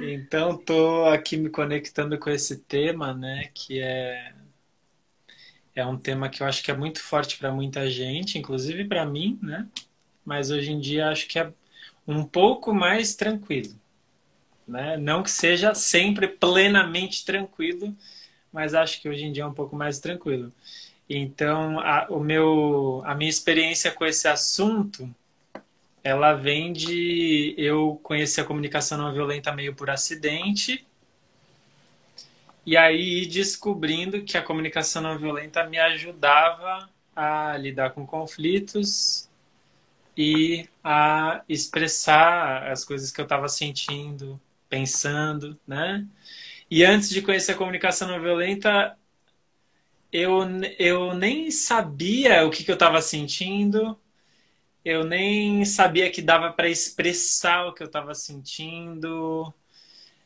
Então, tô aqui me conectando com esse tema, né? É um tema que eu acho que é muito forte para muita gente, inclusive para mim, né? Mas hoje em dia acho que é um pouco mais tranquilo, né? Não que seja sempre plenamente tranquilo, mas acho que hoje em dia é um pouco mais tranquilo. Então, a minha experiência com esse assunto, ela vem de eu conhecer a comunicação não violenta meio por acidente. E aí ir descobrindo que a comunicação não violenta me ajudava a lidar com conflitos e a expressar as coisas que eu estava sentindo, pensando, né? E antes de conhecer a comunicação não violenta, eu, eu nem sabia o que eu estava sentindo, eu nem sabia que dava para expressar o que eu estava sentindo.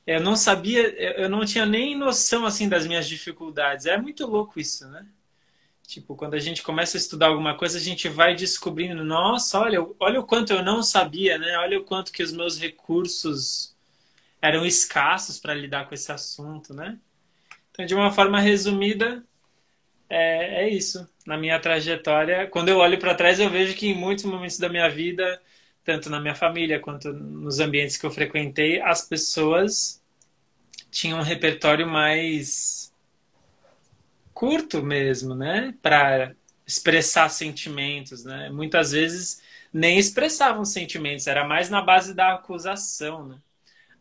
Eu não sabia, eu não tinha nem noção assim das minhas dificuldades. É muito louco isso, né? Tipo, quando a gente começa a estudar alguma coisa, a gente vai descobrindo, nossa, olha o quanto eu não sabia, né? Olha o quanto que os meus recursos eram escassos para lidar com esse assunto, né? Então, de uma forma resumida, é isso. Na minha trajetória, quando eu olho para trás, eu vejo que em muitos momentos da minha vida, tanto na minha família quanto nos ambientes que eu frequentei, as pessoas tinham um repertório mais curto mesmo, né? Para expressar sentimentos, né? Muitas vezes nem expressavam sentimentos, era mais na base da acusação, né?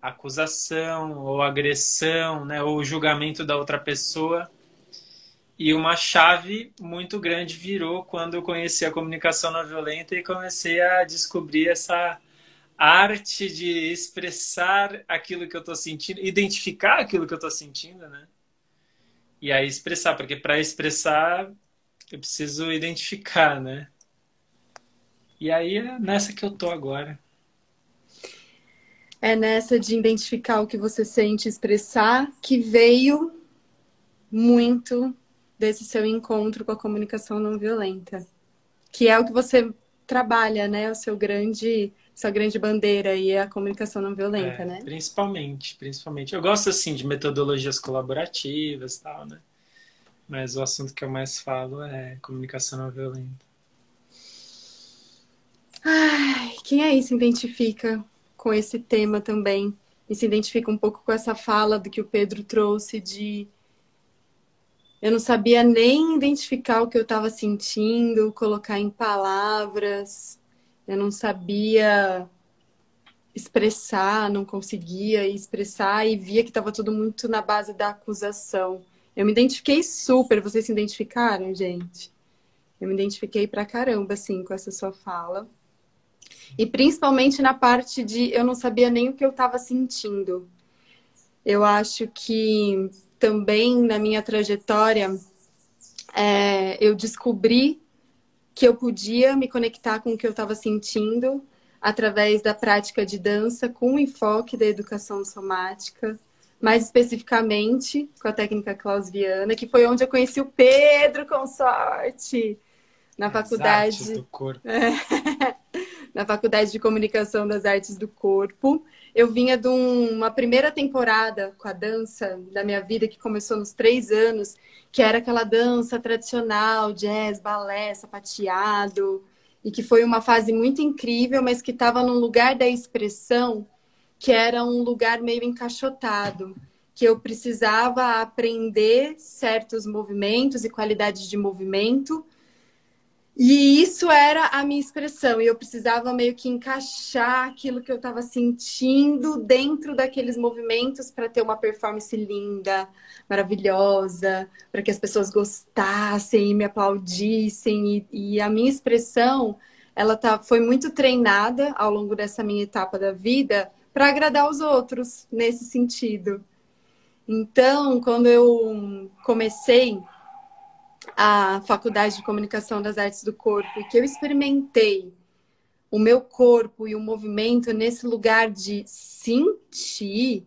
Acusação ou agressão, né? Ou julgamento da outra pessoa. E uma chave muito grande virou quando eu conheci a comunicação não violenta e comecei a descobrir essa arte de expressar aquilo que eu estou sentindo, identificar aquilo que eu estou sentindo, né? E aí expressar, porque para expressar eu preciso identificar, né? E aí é nessa que eu tô agora. É nessa de identificar o que você sente, expressar, que veio muito desse seu encontro com a comunicação não violenta, que é o que você trabalha, né? Sua grande bandeira e é a comunicação não violenta, É, né? principalmente. Eu gosto assim de metodologias colaborativas e tal, né? Mas o assunto que eu mais falo é comunicação não violenta. Ai, quem aí se identifica com esse tema também? E se identifica um pouco com essa fala do que o Pedro trouxe de eu não sabia nem identificar o que eu estava sentindo, colocar em palavras, eu não sabia expressar, não conseguia expressar e via que estava tudo muito na base da acusação. Eu me identifiquei super, vocês se identificaram, gente? Eu me identifiquei pra caramba, assim, com essa sua fala. E principalmente na parte de eu não sabia nem o que eu estava sentindo. Eu acho que também na minha trajetória eu descobri que eu podia me conectar com o que eu estava sentindo através da prática de dança com o enfoque da educação somática, mais especificamente com a técnica clausiana, que foi onde eu conheci o Pedro Consorte na As artes faculdade do corpo. na Faculdade de Comunicação das Artes do Corpo. Eu vinha de uma primeira temporada com a dança da minha vida, que começou nos 3 anos, que era aquela dança tradicional, jazz, balé, sapateado, e que foi uma fase muito incrível, mas que estava num lugar da expressão que era um lugar meio encaixotado, que eu precisava aprender certos movimentos e qualidades de movimento e isso era a minha expressão, e eu precisava meio que encaixar aquilo que eu estava sentindo dentro daqueles movimentos para ter uma performance linda, maravilhosa, para que as pessoas gostassem e me aplaudissem. E a minha expressão, foi muito treinada ao longo dessa minha etapa da vida para agradar os outros nesse sentido. Então, quando eu comecei a Faculdade de Comunicação das Artes do Corpo e que eu experimentei o meu corpo e o movimento nesse lugar de sentir,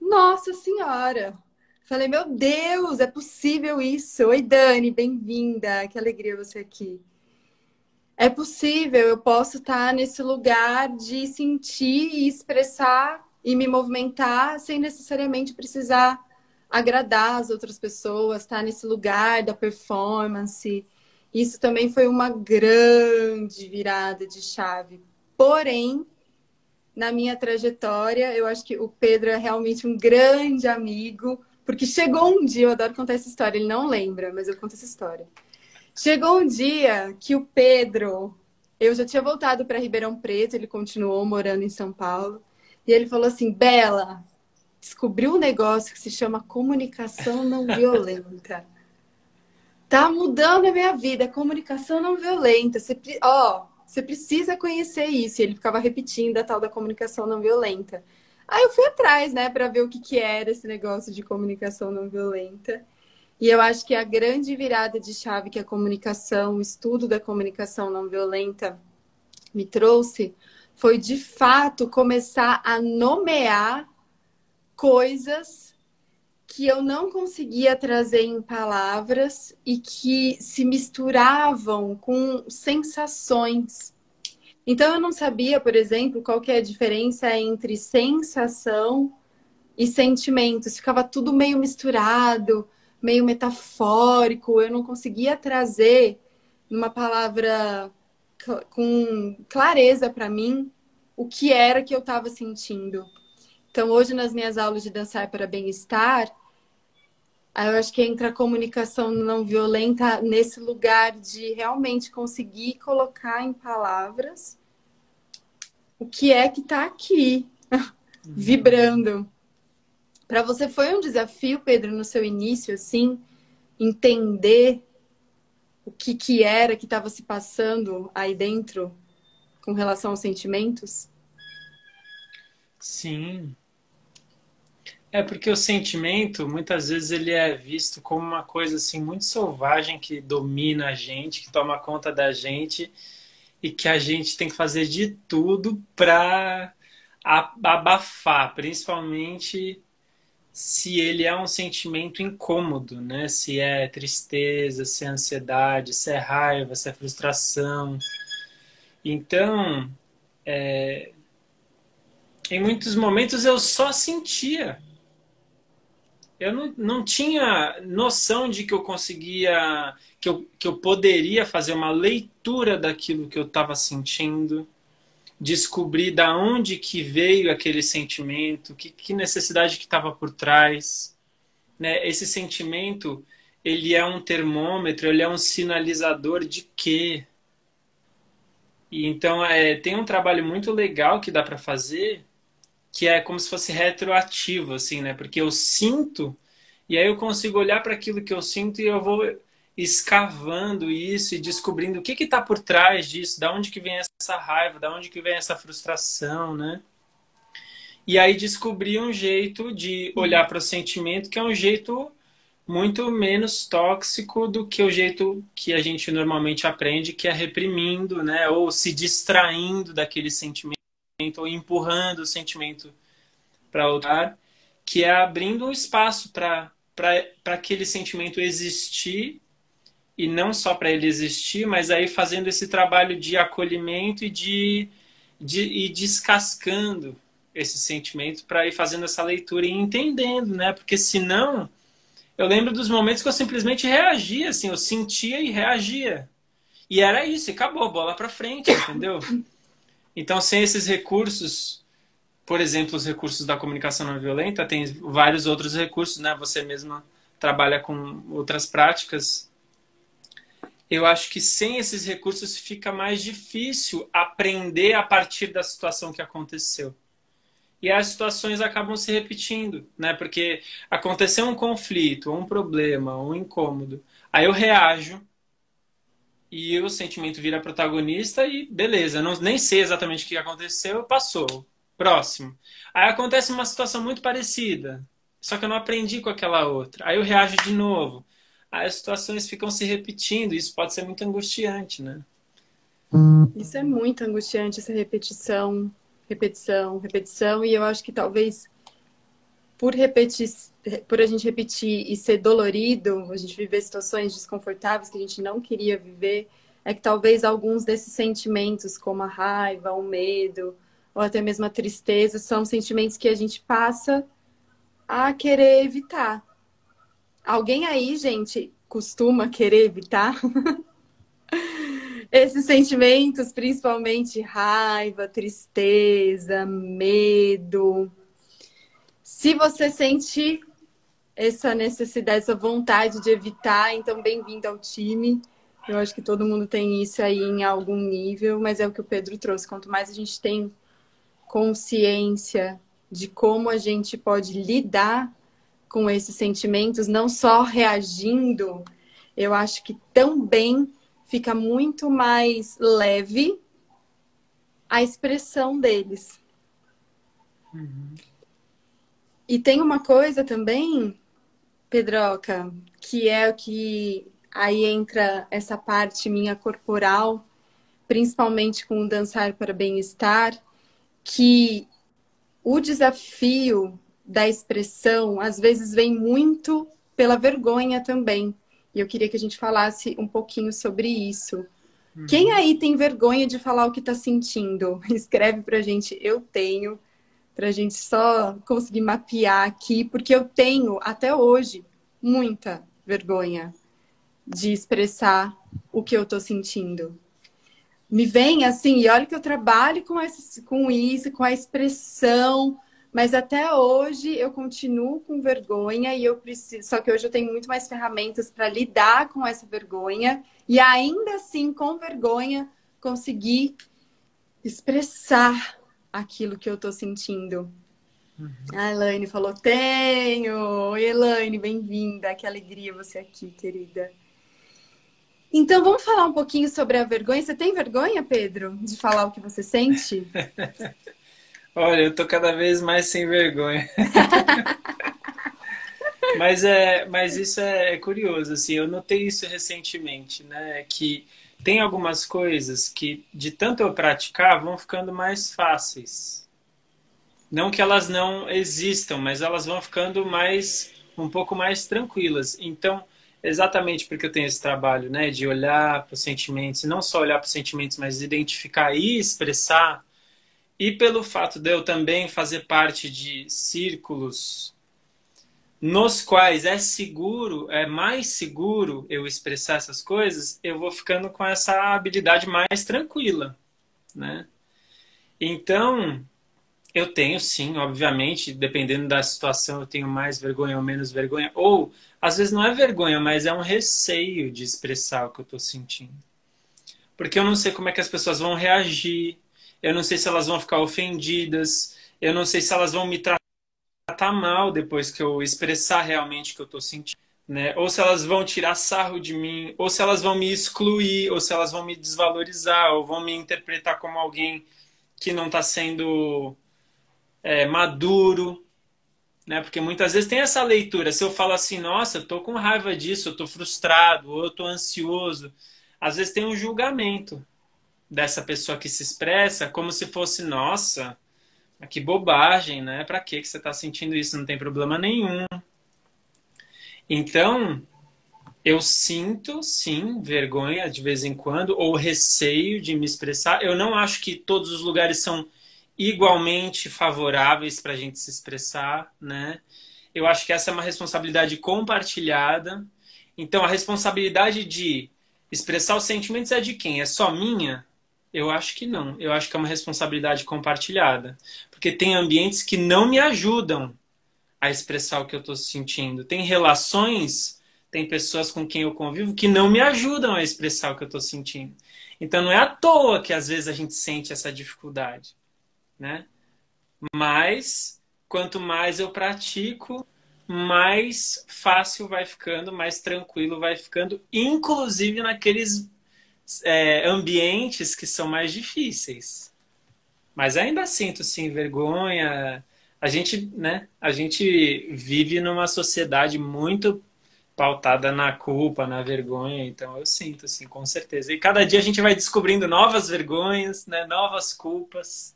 nossa senhora! Falei, meu Deus, é possível isso? Oi, Dani, bem-vinda. Que alegria você aqui. É possível, eu posso estar nesse lugar de sentir e expressar e me movimentar sem necessariamente precisar agradar as outras pessoas, estar nesse lugar da performance. Isso também foi uma grande virada de chave. Porém, na minha trajetória, eu acho que o Pedro é realmente um grande amigo, porque chegou um dia, eu adoro contar essa história, ele não lembra, mas eu conto essa história. Chegou um dia que o Pedro, eu já tinha voltado para Ribeirão Preto, ele continuou morando em São Paulo, e ele falou assim: Bela, descobri um negócio que se chama comunicação não violenta. Tá mudando a minha vida, comunicação não violenta. Você precisa conhecer isso. E ele ficava repetindo a tal da comunicação não violenta. Aí eu fui atrás, né, para ver o que que era esse negócio de comunicação não violenta. E eu acho que a grande virada de chave que a comunicação, o estudo da comunicação não violenta me trouxe foi, de fato, começar a nomear coisas que eu não conseguia trazer em palavras e que se misturavam com sensações. Então eu não sabia, por exemplo, qual que é a diferença entre sensação e sentimentos. Ficava tudo meio misturado, meio metafórico. Eu não conseguia trazer numa palavra com clareza para mim o que era que eu estava sentindo. Então, hoje, nas minhas aulas de Dançar para Bem-Estar, eu acho que entra a comunicação não violenta nesse lugar de realmente conseguir colocar em palavras o que é que está aqui, vibrando. Para você foi um desafio, Pedro, no seu início, assim, entender o que que era que estava se passando aí dentro com relação aos sentimentos? Sim. É porque o sentimento, muitas vezes, ele é visto como uma coisa assim muito selvagem que domina a gente, que toma conta da gente e que a gente tem que fazer de tudo para abafar, principalmente se ele é um sentimento incômodo, né? Se é tristeza, se é ansiedade, se é raiva, se é frustração. Então, em muitos momentos eu só sentia. Eu não tinha noção de que eu conseguia, que eu poderia fazer uma leitura daquilo que eu estava sentindo, descobrir da onde que veio aquele sentimento, que necessidade que estava por trás, né? Esse sentimento, ele é um termômetro, ele é um sinalizador de quê? E então tem um trabalho muito legal que dá para fazer, que é como se fosse retroativo, assim, né? Porque eu sinto, e aí eu consigo olhar para aquilo que eu sinto e eu vou escavando isso e descobrindo o que está por trás disso, da onde que vem essa raiva, da onde que vem essa frustração, né? E aí descobri um jeito de olhar para o sentimento que é um jeito muito menos tóxico do que o jeito que a gente normalmente aprende, que é reprimindo, né? Ou se distraindo daquele sentimento, ou empurrando o sentimento para outro lugar, que é abrindo um espaço para aquele sentimento existir, e não só para ele existir, mas aí fazendo esse trabalho de acolhimento e de ir descascando esse sentimento para ir fazendo essa leitura e entendendo, né? Porque senão, eu lembro dos momentos que eu simplesmente reagia, assim, eu sentia e reagia. E era isso, e acabou, bola para frente, entendeu? Então, sem esses recursos, por exemplo, os recursos da comunicação não violenta, tem vários outros recursos, né? Você mesma trabalha com outras práticas. Eu acho que sem esses recursos fica mais difícil aprender a partir da situação que aconteceu. E as situações acabam se repetindo, né? Porque aconteceu um conflito, um problema, um incômodo. Aí eu reajo e o sentimento vira protagonista e beleza, nem sei exatamente o que aconteceu, passou. Próximo. Aí acontece uma situação muito parecida, só que eu não aprendi com aquela outra. Aí eu reajo de novo. Aí as situações ficam se repetindo, e isso pode ser muito angustiante, né? Isso é muito angustiante, essa repetição, repetição, repetição. E eu acho que talvez por repetir, por a gente repetir e ser dolorido, a gente viver situações desconfortáveis que a gente não queria viver, é que talvez alguns desses sentimentos, como a raiva, o medo, ou até mesmo a tristeza, são sentimentos que a gente passa a querer evitar. Alguém aí, gente, costuma querer evitar esses sentimentos, principalmente raiva, tristeza, medo? Se você sente essa necessidade, essa vontade de evitar, então bem-vindo ao time. Eu acho que todo mundo tem isso aí em algum nível, mas é o que o Pedro trouxe. Quanto mais a gente tem consciência de como a gente pode lidar com esses sentimentos, não só reagindo, eu acho que também fica muito mais leve a expressão deles. E tem uma coisa também, Pedroca, que é o que aí entra essa parte minha corporal, principalmente com o Dançar para Bem-Estar, que o desafio da expressão às vezes vem muito pela vergonha também. E eu queria que a gente falasse um pouquinho sobre isso. Quem aí tem vergonha de falar o que está sentindo? Escreve pra gente, eu tenho, pra gente só conseguir mapear aqui, porque eu tenho, até hoje, muita vergonha de expressar o que eu tô sentindo. Me vem assim, e olha que eu trabalho com isso, com a expressão, mas até hoje eu continuo com vergonha e eu preciso. Só que hoje eu tenho muito mais ferramentas para lidar com essa vergonha e ainda assim, com vergonha, conseguir expressar aquilo que eu tô sentindo. A Elaine falou: tenho! Oi, Elaine, bem-vinda. Que alegria você aqui, querida. Então, vamos falar um pouquinho sobre a vergonha. Você tem vergonha, Pedro, de falar o que você sente? Olha, eu tô cada vez mais sem vergonha. Mas isso é curioso, assim, eu notei isso recentemente, né? Que tem algumas coisas que, de tanto eu praticar, vão ficando mais fáceis. Não que elas não existam, mas elas vão ficando um pouco mais tranquilas. Então, exatamente porque eu tenho esse trabalho, né, de olhar para os sentimentos, e não só olhar para os sentimentos, mas identificar e expressar, e pelo fato de eu também fazer parte de círculos nos quais é mais seguro eu expressar essas coisas, eu vou ficando com essa habilidade mais tranquila, né? Então, eu tenho sim, obviamente, dependendo da situação, eu tenho mais vergonha ou menos vergonha. Ou, às vezes não é vergonha, mas é um receio de expressar o que eu estou sentindo. Porque eu não sei como é que as pessoas vão reagir, eu não sei se elas vão ficar ofendidas, eu não sei se elas vão me tratar mal depois que eu expressar realmente o que eu estou sentindo. Né? Ou se elas vão tirar sarro de mim, ou se elas vão me excluir, ou se elas vão me desvalorizar, ou vão me interpretar como alguém que não está sendo maduro, né? Porque muitas vezes tem essa leitura. Se eu falo assim, nossa, eu tô com raiva disso, eu tô frustrado, ou eu tô ansioso, às vezes tem um julgamento dessa pessoa que se expressa como se fosse, nossa, que bobagem, né? Pra que você tá sentindo isso? Não tem problema nenhum. Então, eu sinto, sim, vergonha de vez em quando, ou receio de me expressar. Eu não acho que todos os lugares são igualmente favoráveis para a gente se expressar, né? Eu acho que essa é uma responsabilidade compartilhada. Então, a responsabilidade de expressar os sentimentos é de quem? É só minha? Eu acho que não. Eu acho que é uma responsabilidade compartilhada. Porque tem ambientes que não me ajudam a expressar o que eu estou sentindo. Tem relações, tem pessoas com quem eu convivo que não me ajudam a expressar o que eu estou sentindo. Então, não é à toa que às vezes a gente sente essa dificuldade, né? Mas quanto mais eu pratico, mais fácil vai ficando, mais tranquilo vai ficando, inclusive naqueles ambientes que são mais difíceis. Mas ainda sinto sim vergonha. A gente, né? A gente vive numa sociedade muito pautada na culpa, na vergonha, então eu sinto, sim, com certeza. E cada dia a gente vai descobrindo novas vergonhas, né? Novas culpas.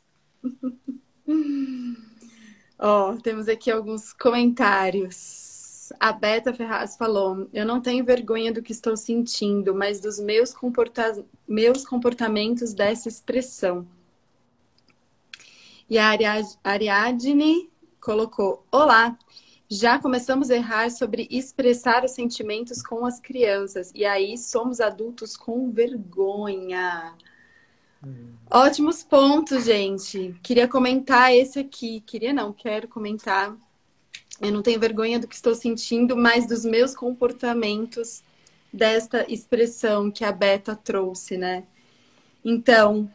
Ó, temos aqui alguns comentários. A Beta Ferraz falou: eu não tenho vergonha do que estou sentindo, mas dos meus comportamentos dessa expressão. E a Ariadne colocou: Olá, já começamos a errar sobre expressar os sentimentos com as crianças. E aí somos adultos com vergonha. Ótimos pontos, gente. Queria comentar esse aqui. Queria não, quero comentar. Eu não tenho vergonha do que estou sentindo, mas dos meus comportamentos desta expressão que a Beta trouxe, né? Então,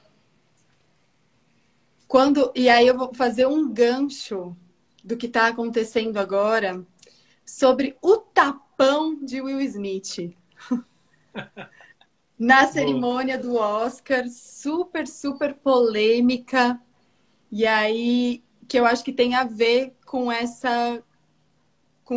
e aí eu vou fazer um gancho do que está acontecendo agora sobre o tapão de Will Smith. Na cerimônia do Oscar, super, super polêmica. E aí, que eu acho que tem a ver com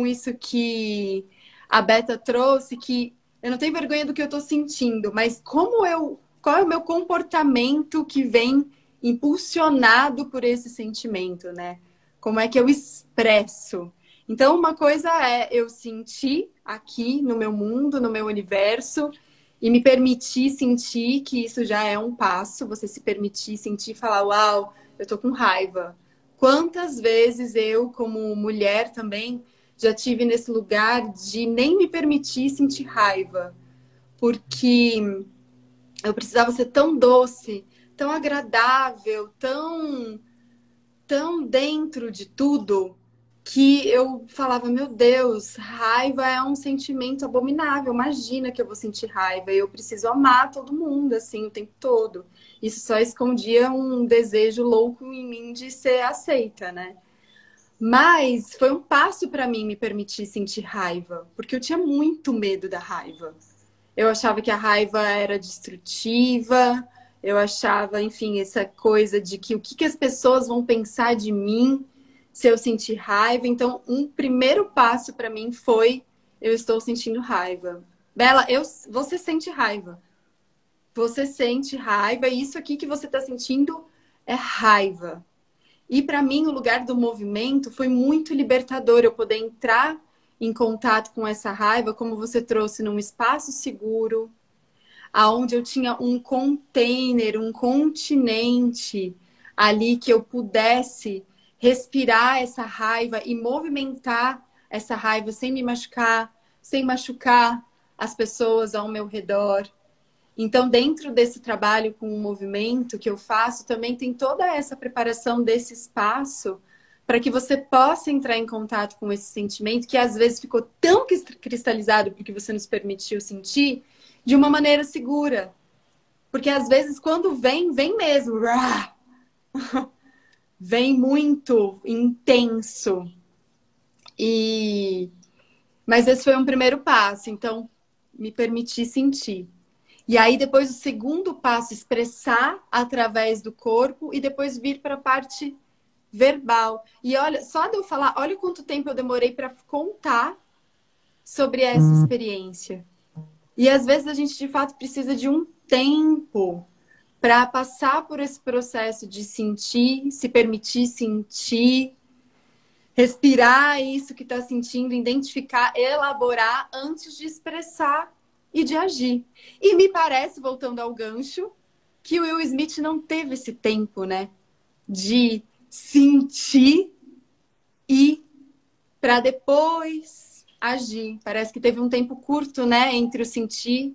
isso que a Beta trouxe, que eu não tenho vergonha do que eu estou sentindo, mas qual é o meu comportamento que vem impulsionado por esse sentimento, né? Como é que eu expresso? Então, uma coisa é eu sentir aqui no meu mundo, no meu universo, e me permitir sentir, que isso já é um passo, você se permitir sentir e falar, uau, eu tô com raiva. Quantas vezes eu, como mulher também, já tive nesse lugar de nem me permitir sentir raiva, porque eu precisava ser tão doce, tão agradável, tão dentro de tudo, que eu falava, meu Deus, raiva é um sentimento abominável. Imagina que eu vou sentir raiva. Eu preciso amar todo mundo, assim, o tempo todo. Isso só escondia um desejo louco em mim de ser aceita, né? Mas foi um passo para mim me permitir sentir raiva, porque eu tinha muito medo da raiva. Eu achava que a raiva era destrutiva, eu achava, enfim, essa coisa de que o que as pessoas vão pensar de mim se eu sentir raiva. Então, um primeiro passo para mim foi: eu estou sentindo raiva. Bela, você sente raiva. Você sente raiva, e isso aqui que você está sentindo é raiva. E para mim, o lugar do movimento foi muito libertador, eu poder entrar em contato com essa raiva, como você trouxe, num espaço seguro, aonde eu tinha um container, um continente ali que eu pudesse respirar essa raiva e movimentar essa raiva sem me machucar, sem machucar as pessoas ao meu redor. Então, dentro desse trabalho com o movimento que eu faço, também tem toda essa preparação desse espaço para que você possa entrar em contato com esse sentimento que às vezes ficou tão cristalizado porque você nos permitiu sentir de uma maneira segura. Porque às vezes quando vem mesmo. Vem muito intenso. Mas esse foi um primeiro passo, então me permitir sentir. E aí, depois, o segundo passo, expressar através do corpo e depois vir para a parte verbal. E olha, só de eu falar, olha quanto tempo eu demorei para contar sobre essa experiência. E às vezes a gente, de fato, precisa de um tempo para passar por esse processo de sentir, se permitir sentir, respirar isso que está sentindo, identificar, elaborar antes de expressar e de agir. E me parece, voltando ao gancho, que o Will Smith não teve esse tempo, né? De sentir e para depois agir. Parece que teve um tempo curto, né? Entre o sentir,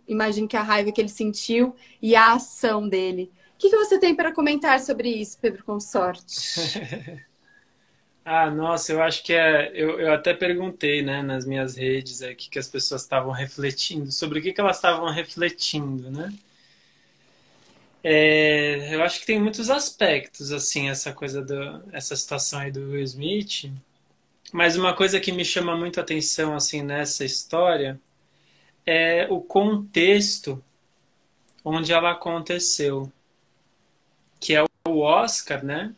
imagino que a raiva que ele sentiu, e a ação dele. O que você tem para comentar sobre isso, Pedro Consorte? Ah, nossa, eu acho que eu até perguntei, né, nas minhas redes aqui que as pessoas estavam refletindo, sobre o que elas estavam refletindo, né? Eu acho que tem muitos aspectos, assim, essa situação aí do Will Smith, mas uma coisa que me chama muito a atenção, assim, nessa história é o contexto onde ela aconteceu, que é o Oscar, né?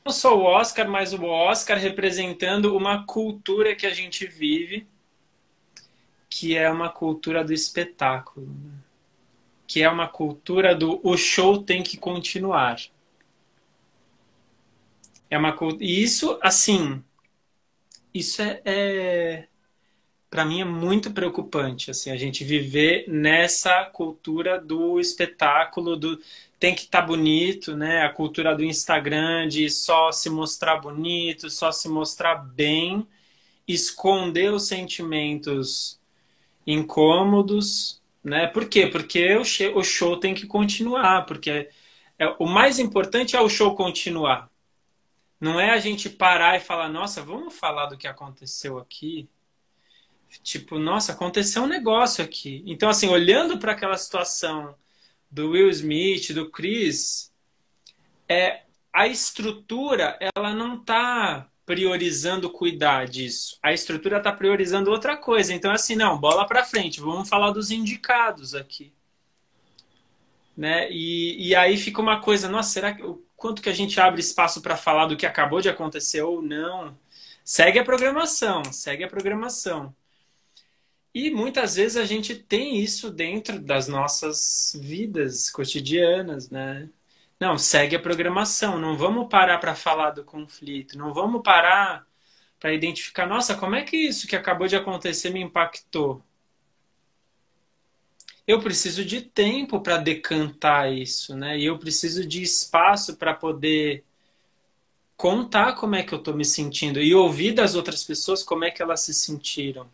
Não só o Oscar, mas o Oscar representando uma cultura que a gente vive, que é uma cultura do espetáculo, né? Que é uma cultura do o show tem que continuar. E isso, assim, isso para mim é muito preocupante, assim, a gente viver nessa cultura do espetáculo, do tem que estar bonito, né? A cultura do Instagram de só se mostrar bonito, só se mostrar bem, esconder os sentimentos incômodos, né? Por quê? Porque o show tem que continuar, porque o mais importante é o show continuar. Não é a gente parar e falar, nossa, vamos falar do que aconteceu aqui. Tipo, nossa, aconteceu um negócio aqui. Então, assim, olhando para aquela situação do Will Smith, do Chris, a estrutura, ela não está priorizando cuidar disso. A estrutura está priorizando outra coisa. Então, assim, não, bola para frente. Vamos falar dos indicados aqui. Né? E aí fica uma coisa, nossa, será que o quanto que a gente abre espaço para falar do que acabou de acontecer ou não? Segue a programação, segue a programação. E muitas vezes a gente tem isso dentro das nossas vidas cotidianas, né? Não, segue a programação, não vamos parar para falar do conflito, não vamos parar para identificar, nossa, como é que isso que acabou de acontecer me impactou? Eu preciso de tempo para decantar isso, né? E eu preciso de espaço para poder contar como é que eu estou me sentindo e ouvir das outras pessoas como é que elas se sentiram.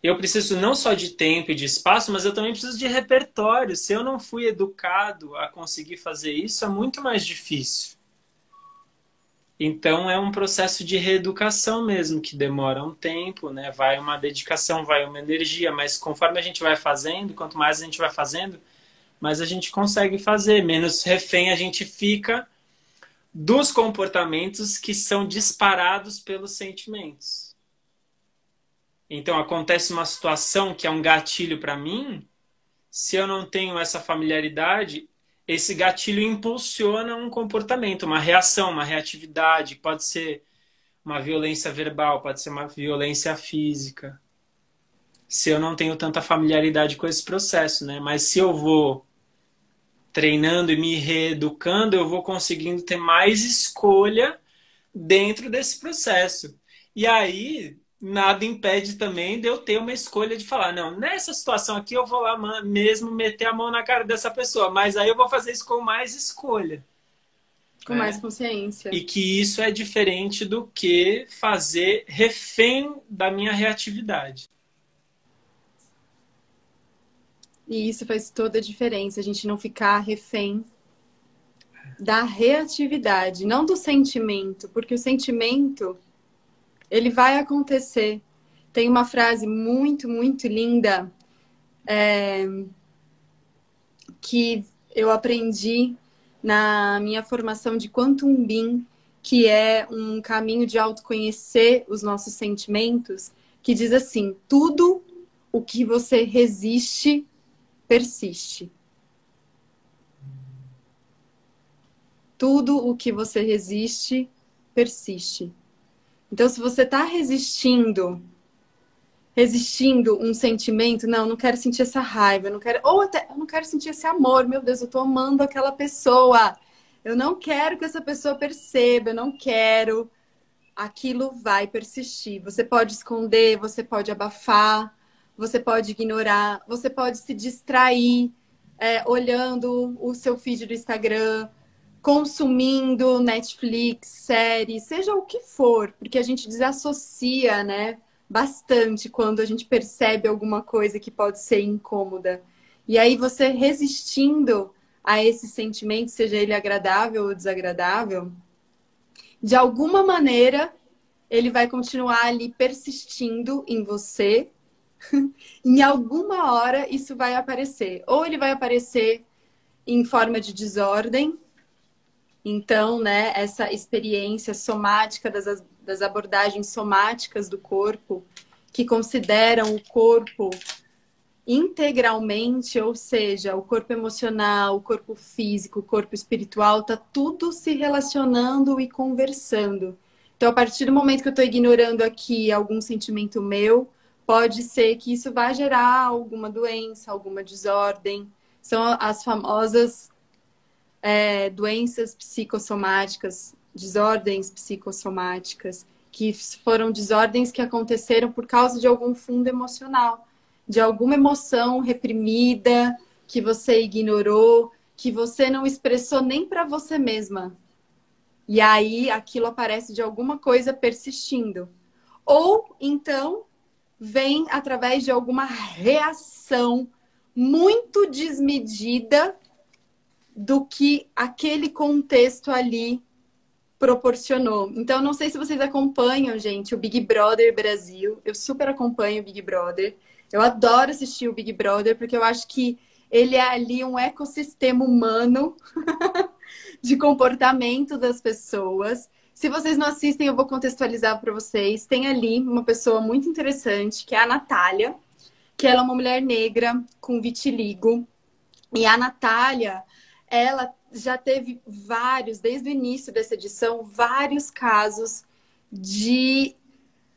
Eu preciso não só de tempo e de espaço, mas eu também preciso de repertório. Se eu não fui educado a conseguir fazer isso, é muito mais difícil. Então é um processo de reeducação mesmo, que demora um tempo, né? Vai uma dedicação, vai uma energia, mas conforme a gente vai fazendo, quanto mais a gente vai fazendo, mais a gente consegue fazer, menos refém a gente fica dos comportamentos que são disparados pelos sentimentos. Então acontece uma situação que é um gatilho para mim, se eu não tenho essa familiaridade, esse gatilho impulsiona um comportamento, uma reação, uma reatividade. Pode ser uma violência verbal, pode ser uma violência física. Se eu não tenho tanta familiaridade com esse processo, né? Mas se eu vou treinando e me reeducando, eu vou conseguindo ter mais escolha dentro desse processo. E aí, nada impede também de eu ter uma escolha de falar, não, nessa situação aqui eu vou lá mesmo meter a mão na cara dessa pessoa, mas aí eu vou fazer isso com mais escolha. Com mais consciência. E que isso é diferente do que fazer refém da minha reatividade. E isso faz toda a diferença, a gente não ficar refém da reatividade, não do sentimento, porque o sentimento, ele vai acontecer. Tem uma frase muito, muito linda que eu aprendi na minha formação de Quantum Being, que é um caminho de autoconhecer os nossos sentimentos, que diz assim: tudo o que você resiste, persiste. Tudo o que você resiste, persiste. Então, se você está resistindo um sentimento, não quero sentir essa raiva, não quero, ou até, eu não quero sentir esse amor, meu Deus, eu tô amando aquela pessoa, eu não quero que essa pessoa perceba, eu não quero, aquilo vai persistir. Você pode esconder, você pode abafar, você pode ignorar, você pode se distrair, olhando o seu feed do Instagram, consumindo Netflix, série, seja o que for, porque a gente desassocia, né? Bastante quando a gente percebe alguma coisa que pode ser incômoda. E aí você resistindo a esse sentimento, seja ele agradável ou desagradável, de alguma maneira ele vai continuar ali persistindo em você. Em alguma hora isso vai aparecer. Ou ele vai aparecer em forma de desordem. Então, né, essa experiência somática das abordagens somáticas do corpo, que consideram o corpo integralmente, ou seja, o corpo emocional, o corpo físico, o corpo espiritual, tá tudo se relacionando e conversando. Então, a partir do momento que eu estou ignorando aqui algum sentimento meu, pode ser que isso vá gerar alguma doença, alguma desordem. São as famosas doenças psicossomáticas, desordens psicossomáticas, que foram desordens que aconteceram por causa de algum fundo emocional, de alguma emoção reprimida que você ignorou, que você não expressou nem para você mesma. E aí aquilo aparece de alguma coisa persistindo. Ou então vem através de alguma reação muito desmedida do que aquele contexto ali proporcionou. Então, não sei se vocês acompanham, gente, o Big Brother Brasil. Eu super acompanho o Big Brother. Eu adoro assistir o Big Brother, porque eu acho que ele é ali um ecossistema humano de comportamento das pessoas. Se vocês não assistem, eu vou contextualizar para vocês. Tem ali uma pessoa muito interessante, que é a Natália, que ela é uma mulher negra com vitiligo. E a Natália, ela já teve vários, desde o início dessa edição, vários casos de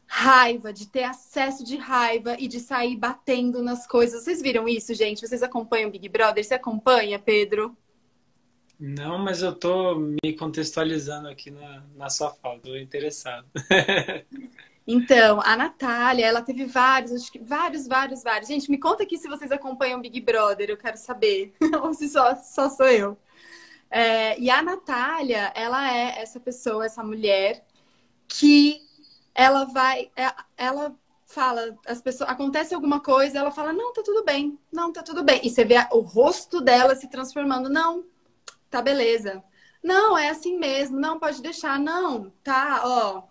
raiva, de ter acesso de raiva e de sair batendo nas coisas. Vocês viram isso, gente? Vocês acompanham o Big Brother? Você acompanha, Pedro? Não, mas eu tô me contextualizando aqui na sua fala, tô interessado. Então, a Natália, ela teve vários, acho que vários. Gente, me conta aqui se vocês acompanham o Big Brother, eu quero saber. Ou se só sou eu. E a Natália, ela é essa pessoa, essa mulher, que ela vai, ela fala, as pessoas, acontece alguma coisa, ela fala, não, tá tudo bem, não, tá tudo bem. E você vê o rosto dela se transformando, não, tá beleza. Não, é assim mesmo, não, pode deixar, não, tá, ó,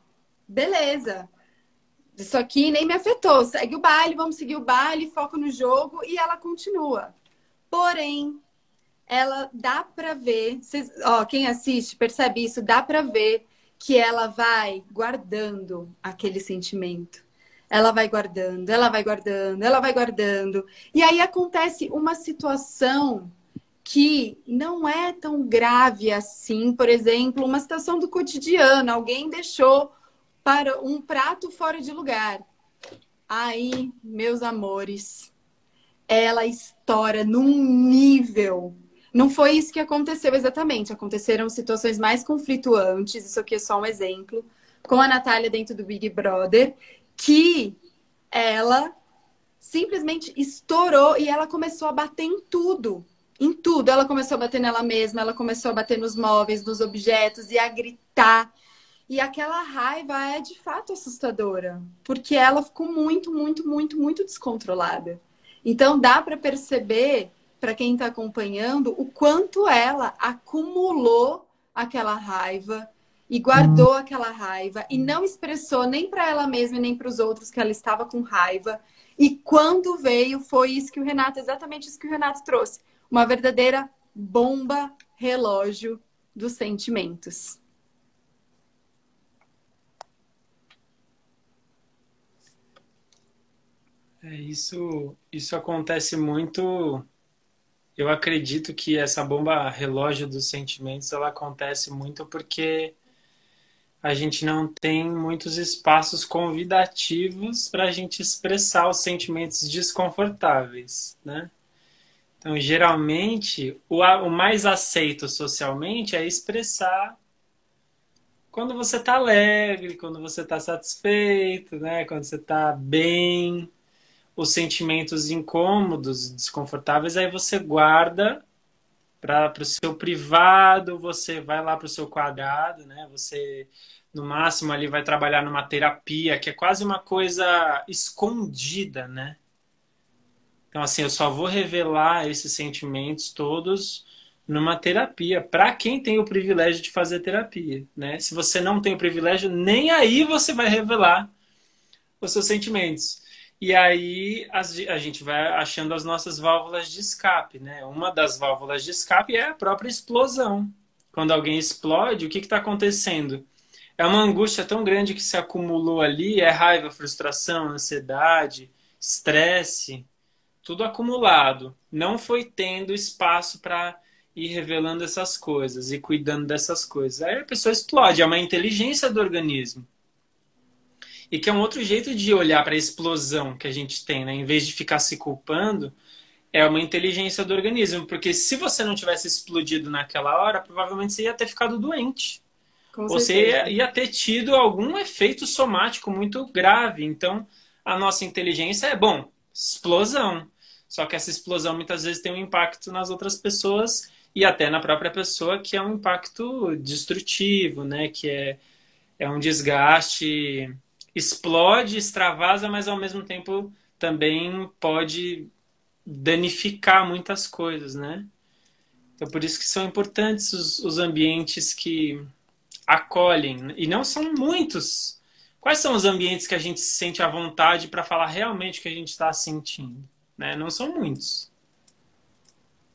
beleza. Isso aqui nem me afetou. Segue o baile, vamos seguir o baile, foco no jogo e ela continua. Porém, ela dá pra ver, quem assiste percebe isso, dá pra ver que ela vai guardando aquele sentimento. Ela vai guardando, ela vai guardando, ela vai guardando. E aí acontece uma situação que não é tão grave assim, por exemplo, uma situação do cotidiano, alguém deixou para um prato fora de lugar. Aí, meus amores, ela estoura num nível. Não foi isso que aconteceu exatamente. Aconteceram situações mais conflituantes. Isso aqui é só um exemplo. Com a Natália dentro do Big Brother, que ela simplesmente estourou e ela começou a bater em tudo. Em tudo. Ela começou a bater nela mesma, ela começou a bater nos móveis, nos objetos e a gritar. E aquela raiva é de fato assustadora, porque ela ficou muito descontrolada. Então dá para perceber, para quem está acompanhando, o quanto ela acumulou aquela raiva e guardou aquela raiva e não expressou nem para ela mesma e nem para os outros que ela estava com raiva. E quando veio, foi isso que o Renato, exatamente isso que o Renato trouxe. Uma verdadeira bomba relógio dos sentimentos. Isso acontece muito. Eu acredito que essa bomba relógio dos sentimentos, ela acontece muito porque a gente não tem muitos espaços convidativos para a gente expressar os sentimentos desconfortáveis, né? Então, geralmente, o mais aceito socialmente é expressar quando você está alegre, quando você está satisfeito, né? Quando você está bem. Os sentimentos incômodos, desconfortáveis, aí você guarda para o seu privado, você vai lá para o seu quadrado, né? Você, no máximo, ali vai trabalhar numa terapia, que é quase uma coisa escondida, né? Então, assim, eu só vou revelar esses sentimentos todos numa terapia, para quem tem o privilégio de fazer terapia, né? Se você não tem o privilégio, nem aí você vai revelar os seus sentimentos. E aí a gente vai achando as nossas válvulas de escape, né? Uma das válvulas de escape é a própria explosão. Quando alguém explode, o que está acontecendo? É uma angústia tão grande que se acumulou ali, é raiva, frustração, ansiedade, estresse, tudo acumulado. Não foi tendo espaço para ir revelando essas coisas e cuidando dessas coisas. Aí a pessoa explode, é uma inteligência do organismo. E que é um outro jeito de olhar para a explosão que a gente tem, né? Em vez de ficar se culpando, é uma inteligência do organismo. Porque se você não tivesse explodido naquela hora, provavelmente você ia ter ficado doente. Com você certeza. ia ter tido algum efeito somático muito grave. Então, a nossa inteligência é, bom, explosão. Só que essa explosão muitas vezes tem um impacto nas outras pessoas e até na própria pessoa, que é um impacto destrutivo, né? Que é um desgaste, explode, extravasa, mas ao mesmo tempo também pode danificar muitas coisas, né? Então, por isso que são importantes os ambientes que acolhem, e não são muitos. Quais são os ambientes que a gente se sente à vontade para falar realmente o que a gente está sentindo? Né? Não são muitos.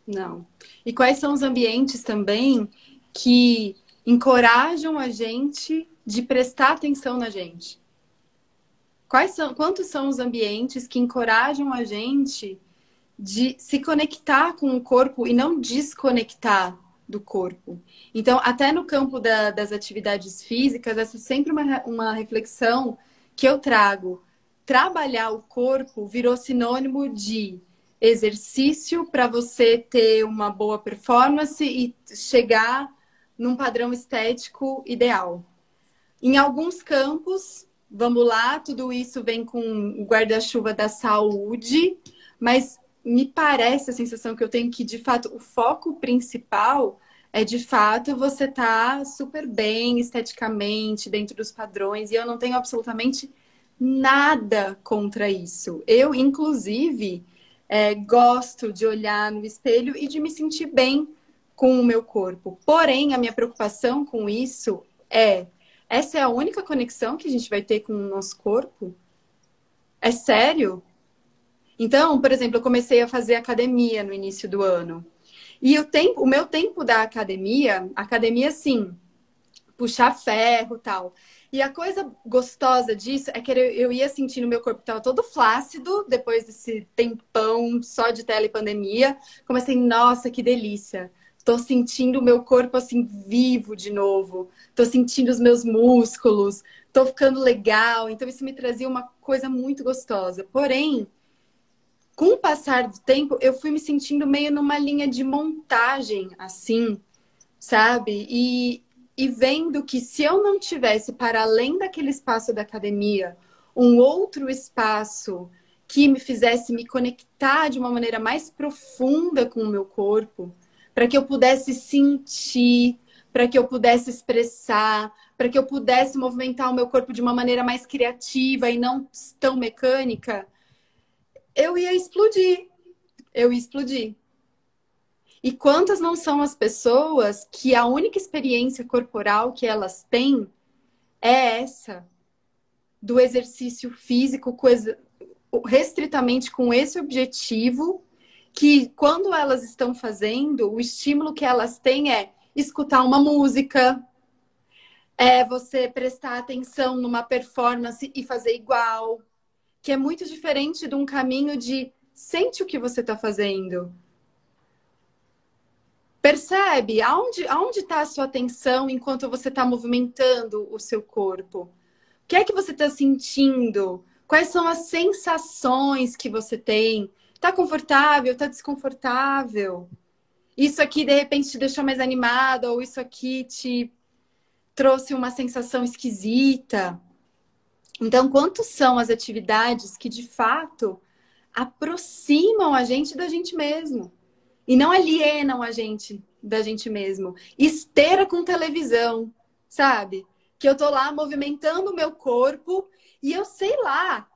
Não. E quais são os ambientes também que encorajam a gente de prestar atenção na gente? Quantos são os ambientes que encorajam a gente de se conectar com o corpo e não desconectar do corpo? Então, até no campo das atividades físicas, essa é sempre uma reflexão que eu trago. Trabalhar o corpo virou sinônimo de exercício para você ter uma boa performance e chegar num padrão estético ideal. Em alguns campos, vamos lá, tudo isso vem com o guarda-chuva da saúde, mas me parece a sensação que eu tenho que, de fato, o foco principal é, de fato, você tá super bem esteticamente, dentro dos padrões, e eu não tenho absolutamente nada contra isso. Eu, inclusive, gosto de olhar no espelho e de me sentir bem com o meu corpo. Porém, a minha preocupação com isso é: essa é a única conexão que a gente vai ter com o nosso corpo? É sério? Então, por exemplo, eu comecei a fazer academia no início do ano. E o meu tempo da academia, sim, puxar ferro, tal. E a coisa gostosa disso é que eu ia sentindo meu corpo estava todo flácido depois desse tempão só de telepandemia. Comecei, nossa, que delícia. Tô sentindo o meu corpo assim vivo de novo. Tô sentindo os meus músculos. Tô ficando legal. Então isso me trazia uma coisa muito gostosa. Porém, com o passar do tempo, eu fui me sentindo meio numa linha de montagem, assim, sabe? E vendo que se eu não tivesse, para além daquele espaço da academia, um outro espaço que me fizesse me conectar de uma maneira mais profunda com o meu corpo, para que eu pudesse sentir, para que eu pudesse expressar, para que eu pudesse movimentar o meu corpo de uma maneira mais criativa e não tão mecânica, eu ia explodir. Eu ia explodir. E quantas não são as pessoas que a única experiência corporal que elas têm é essa, do exercício físico, restritamente com esse objetivo, que quando elas estão fazendo, o estímulo que elas têm é escutar uma música, é você prestar atenção numa performance e fazer igual, que é muito diferente de um caminho de sente o que você está fazendo. Percebe aonde está a sua atenção enquanto você está movimentando o seu corpo? O que é que você está sentindo? Quais são as sensações que você tem? Está confortável? Está desconfortável? Isso aqui de repente te deixou mais animada ou isso aqui te trouxe uma sensação esquisita? Então, quantas são as atividades que de fato aproximam a gente da gente mesmo? E não alienam a gente da gente mesmo. Esteira com televisão, sabe? Que eu tô lá movimentando o meu corpo e eu sei lá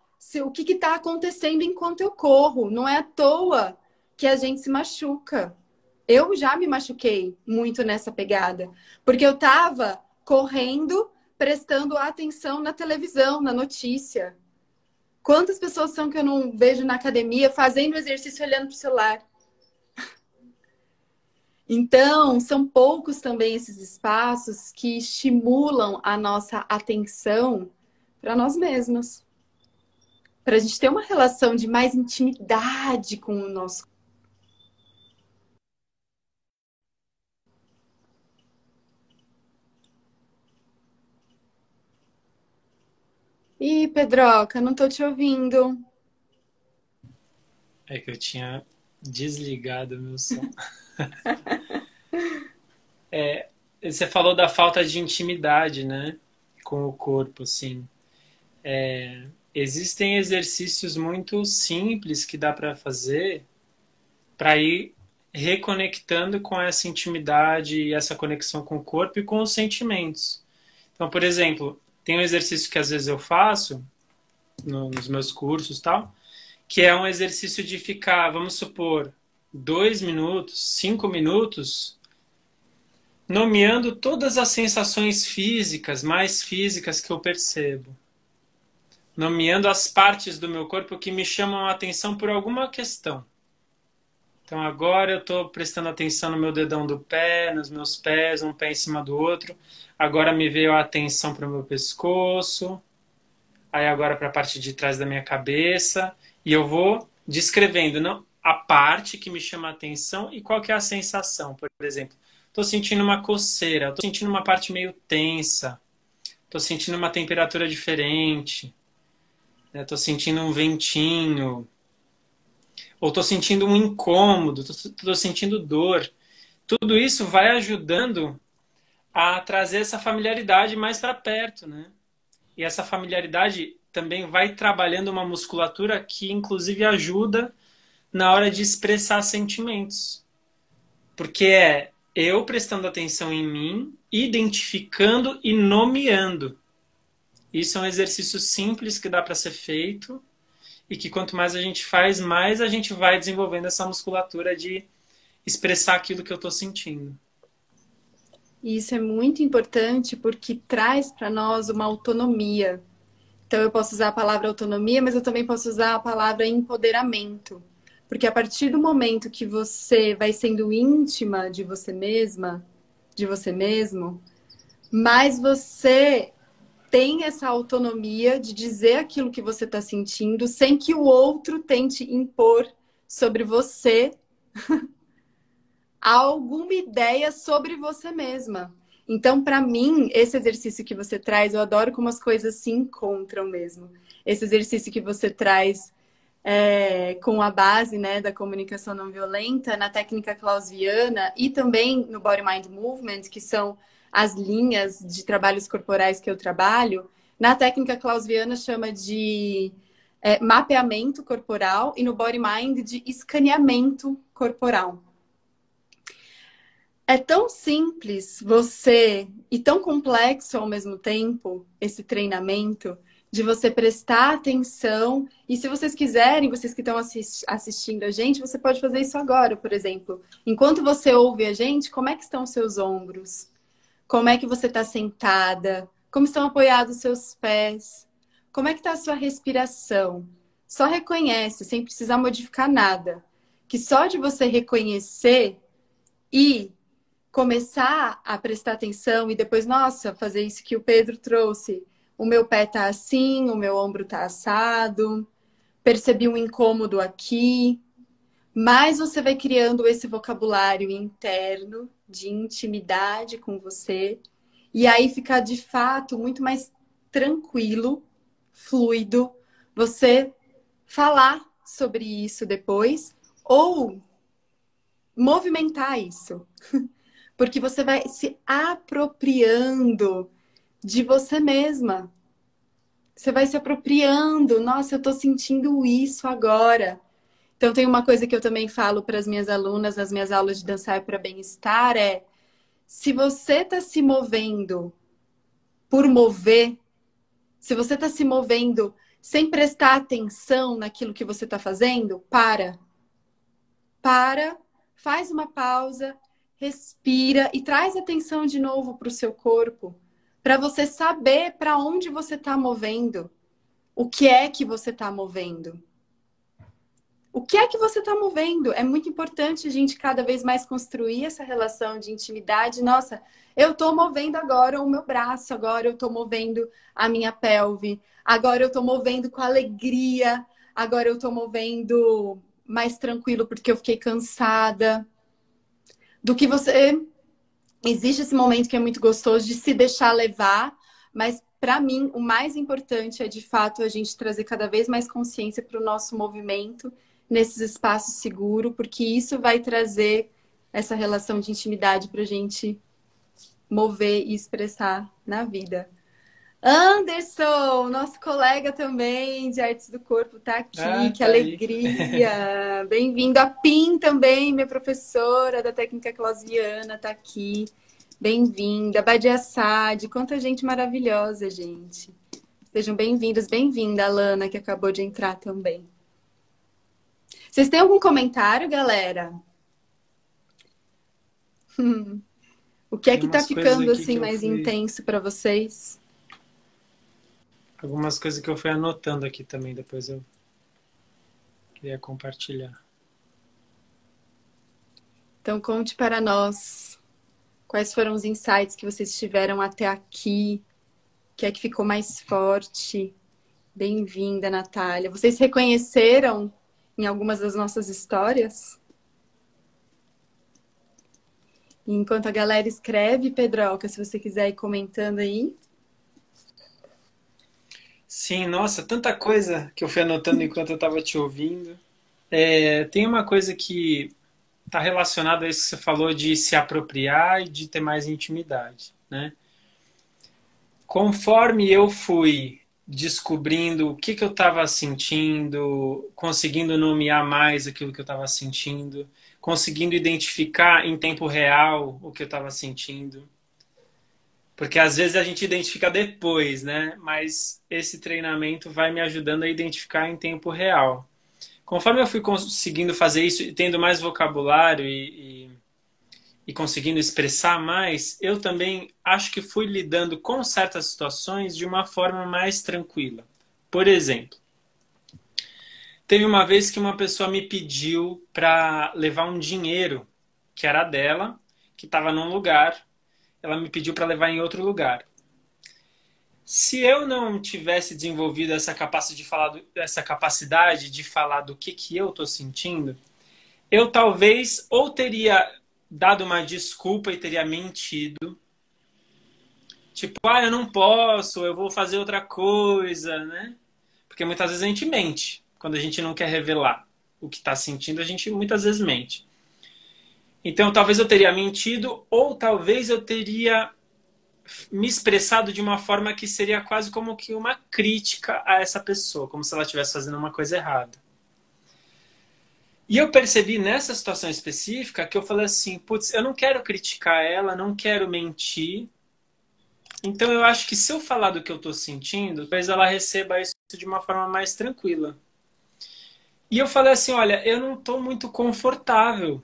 o que está acontecendo enquanto eu corro. Não é à toa que a gente se machuca. Eu já me machuquei muito nessa pegada, porque eu tava correndo, prestando atenção na televisão, na notícia. Quantas pessoas são que eu não vejo na academia fazendo exercício olhando pro celular? Então, são poucos também esses espaços que estimulam a nossa atenção para nós mesmos, para a gente ter uma relação de mais intimidade com o nosso. Ih, Pedroca, não tô te ouvindo. É que eu tinha desligado o meu som. você falou da falta de intimidade, né? Com o corpo, assim. Existem exercícios muito simples que dá para fazer para ir reconectando com essa intimidade e essa conexão com o corpo e com os sentimentos. Então, por exemplo, tem um exercício que às vezes eu faço nos meus cursos e tal, que é um exercício de ficar, vamos supor, 2 minutos, 5 minutos, nomeando todas as sensações físicas, mais físicas que eu percebo. Nomeando as partes do meu corpo que me chamam a atenção por alguma questão. Então agora eu estou prestando atenção no meu dedão do pé, nos meus pés, um pé em cima do outro. Agora me veio a atenção para o meu pescoço. Aí agora para a parte de trás da minha cabeça. E eu vou descrevendo não, a parte que me chama a atenção e qual que é a sensação. Por exemplo, estou sentindo uma coceira, estou sentindo uma parte meio tensa, estou sentindo uma temperatura diferente, estou sentindo um ventinho, ou estou sentindo um incômodo, estou sentindo dor. Tudo isso vai ajudando a trazer essa familiaridade mais para perto, né? E essa familiaridade também vai trabalhando uma musculatura que, inclusive, ajuda na hora de expressar sentimentos. Porque é eu prestando atenção em mim, identificando e nomeando. Isso é um exercício simples que dá para ser feito e que quanto mais a gente faz, mais a gente vai desenvolvendo essa musculatura de expressar aquilo que eu estou sentindo. E isso é muito importante porque traz para nós uma autonomia. Então eu posso usar a palavra autonomia, mas eu também posso usar a palavra empoderamento. Porque a partir do momento que você vai sendo íntima de você mesma, de você mesmo, mais você tem essa autonomia de dizer aquilo que você está sentindo sem que o outro tente impor sobre você alguma ideia sobre você mesma. Então, para mim, esse exercício que você traz, eu adoro como as coisas se encontram mesmo. Esse exercício que você traz com a base, né, da comunicação não violenta, na técnica clausiana e também no Body Mind Movement, que são as linhas de trabalhos corporais que eu trabalho. Na técnica clausiana chama de mapeamento corporal e no Body Mind de escaneamento corporal. É tão simples e tão complexo ao mesmo tempo, esse treinamento, de você prestar atenção. E se vocês quiserem, vocês que estão assistindo a gente, você pode fazer isso agora, por exemplo. Enquanto você ouve a gente, como é que estão os seus ombros? Como é que você está sentada? Como estão apoiados os seus pés? Como é que está a sua respiração? Só reconhece, sem precisar modificar nada. Que só de você reconhecer e começar a prestar atenção e depois, nossa, fazer isso que o Pedro trouxe. O meu pé tá assim, o meu ombro tá assado, percebi um incômodo aqui. Mas você vai criando esse vocabulário interno de intimidade com você. E aí fica, de fato, muito mais tranquilo, fluido, você falar sobre isso depois ou movimentar isso. Porque você vai se apropriando de você mesma. Você vai se apropriando. Nossa, eu tô sentindo isso agora. Então, tem uma coisa que eu também falo para as minhas alunas nas minhas aulas de dançar para bem-estar se você tá se movendo por mover, se você tá se movendo sem prestar atenção naquilo que você tá fazendo, para, faz uma pausa, respira e traz atenção de novo para o seu corpo, para você saber para onde você está movendo, o que é que você está movendo. O que é que você está movendo? É muito importante a gente cada vez mais construir essa relação de intimidade. Nossa, eu estou movendo agora o meu braço, agora eu estou movendo a minha pelve, agora eu estou movendo com alegria, agora eu estou movendo mais tranquilo porque eu fiquei cansada. Do que você... Existe esse momento que é muito gostoso de se deixar levar, mas para mim o mais importante é de fato a gente trazer cada vez mais consciência para o nosso movimento nesses espaços seguros, porque isso vai trazer essa relação de intimidade para a gente mover e expressar na vida. Anderson, nosso colega também de artes do corpo, tá aqui. Ah, Que tá aí. alegria! Bem-vindo. A Pim também, minha professora da técnica clausiana, tá aqui. Bem-vinda. Badia Sade, quanta gente maravilhosa, gente. Sejam bem-vindos, bem-vinda, Alana, que acabou de entrar também. Vocês têm algum comentário, galera? O que é Tem que tá umas coisas ficando aqui assim que eu mais fui. intenso para vocês? Algumas coisas que eu fui anotando aqui também, depois eu queria compartilhar. Então, conte para nós quais foram os insights que vocês tiveram até aqui. O que é que ficou mais forte? Bem-vinda, Natália. Vocês reconheceram em algumas das nossas histórias? E enquanto a galera escreve, Pedroca, se você quiser ir comentando aí. Sim, nossa, tanta coisa que eu fui anotando enquanto eu estava te ouvindo. Tem uma coisa que está relacionada a isso que você falou de se apropriar e de ter mais intimidade, né? Conforme eu fui descobrindo o que, que eu estava sentindo, conseguindo nomear mais aquilo que eu estava sentindo, conseguindo identificar em tempo real o que eu estava sentindo. Porque às vezes a gente identifica depois, né? Mas esse treinamento vai me ajudando a identificar em tempo real. Conforme eu fui conseguindo fazer isso e tendo mais vocabulário e conseguindo expressar mais, eu também acho que fui lidando com certas situações de uma forma mais tranquila. Por exemplo, teve uma vez que uma pessoa me pediu para levar um dinheiro que era dela, que estava num lugar, ela me pediu para levar em outro lugar. Se eu não tivesse desenvolvido essa capacidade de falar do que eu estou sentindo, eu talvez ou teria dado uma desculpa e teria mentido. Tipo, eu não posso, eu vou fazer outra coisa, né? Porque muitas vezes a gente mente. Quando a gente não quer revelar o que está sentindo, a gente muitas vezes mente. Então, talvez eu teria mentido ou talvez eu teria me expressado de uma forma que seria quase como que uma crítica a essa pessoa, como se ela estivesse fazendo uma coisa errada. E eu percebi nessa situação específica que eu falei assim, putz, eu não quero criticar ela, não quero mentir. Então eu acho que se eu falar do que eu estou sentindo, talvez ela receba isso de uma forma mais tranquila. E eu falei assim, olha, eu não estou muito confortável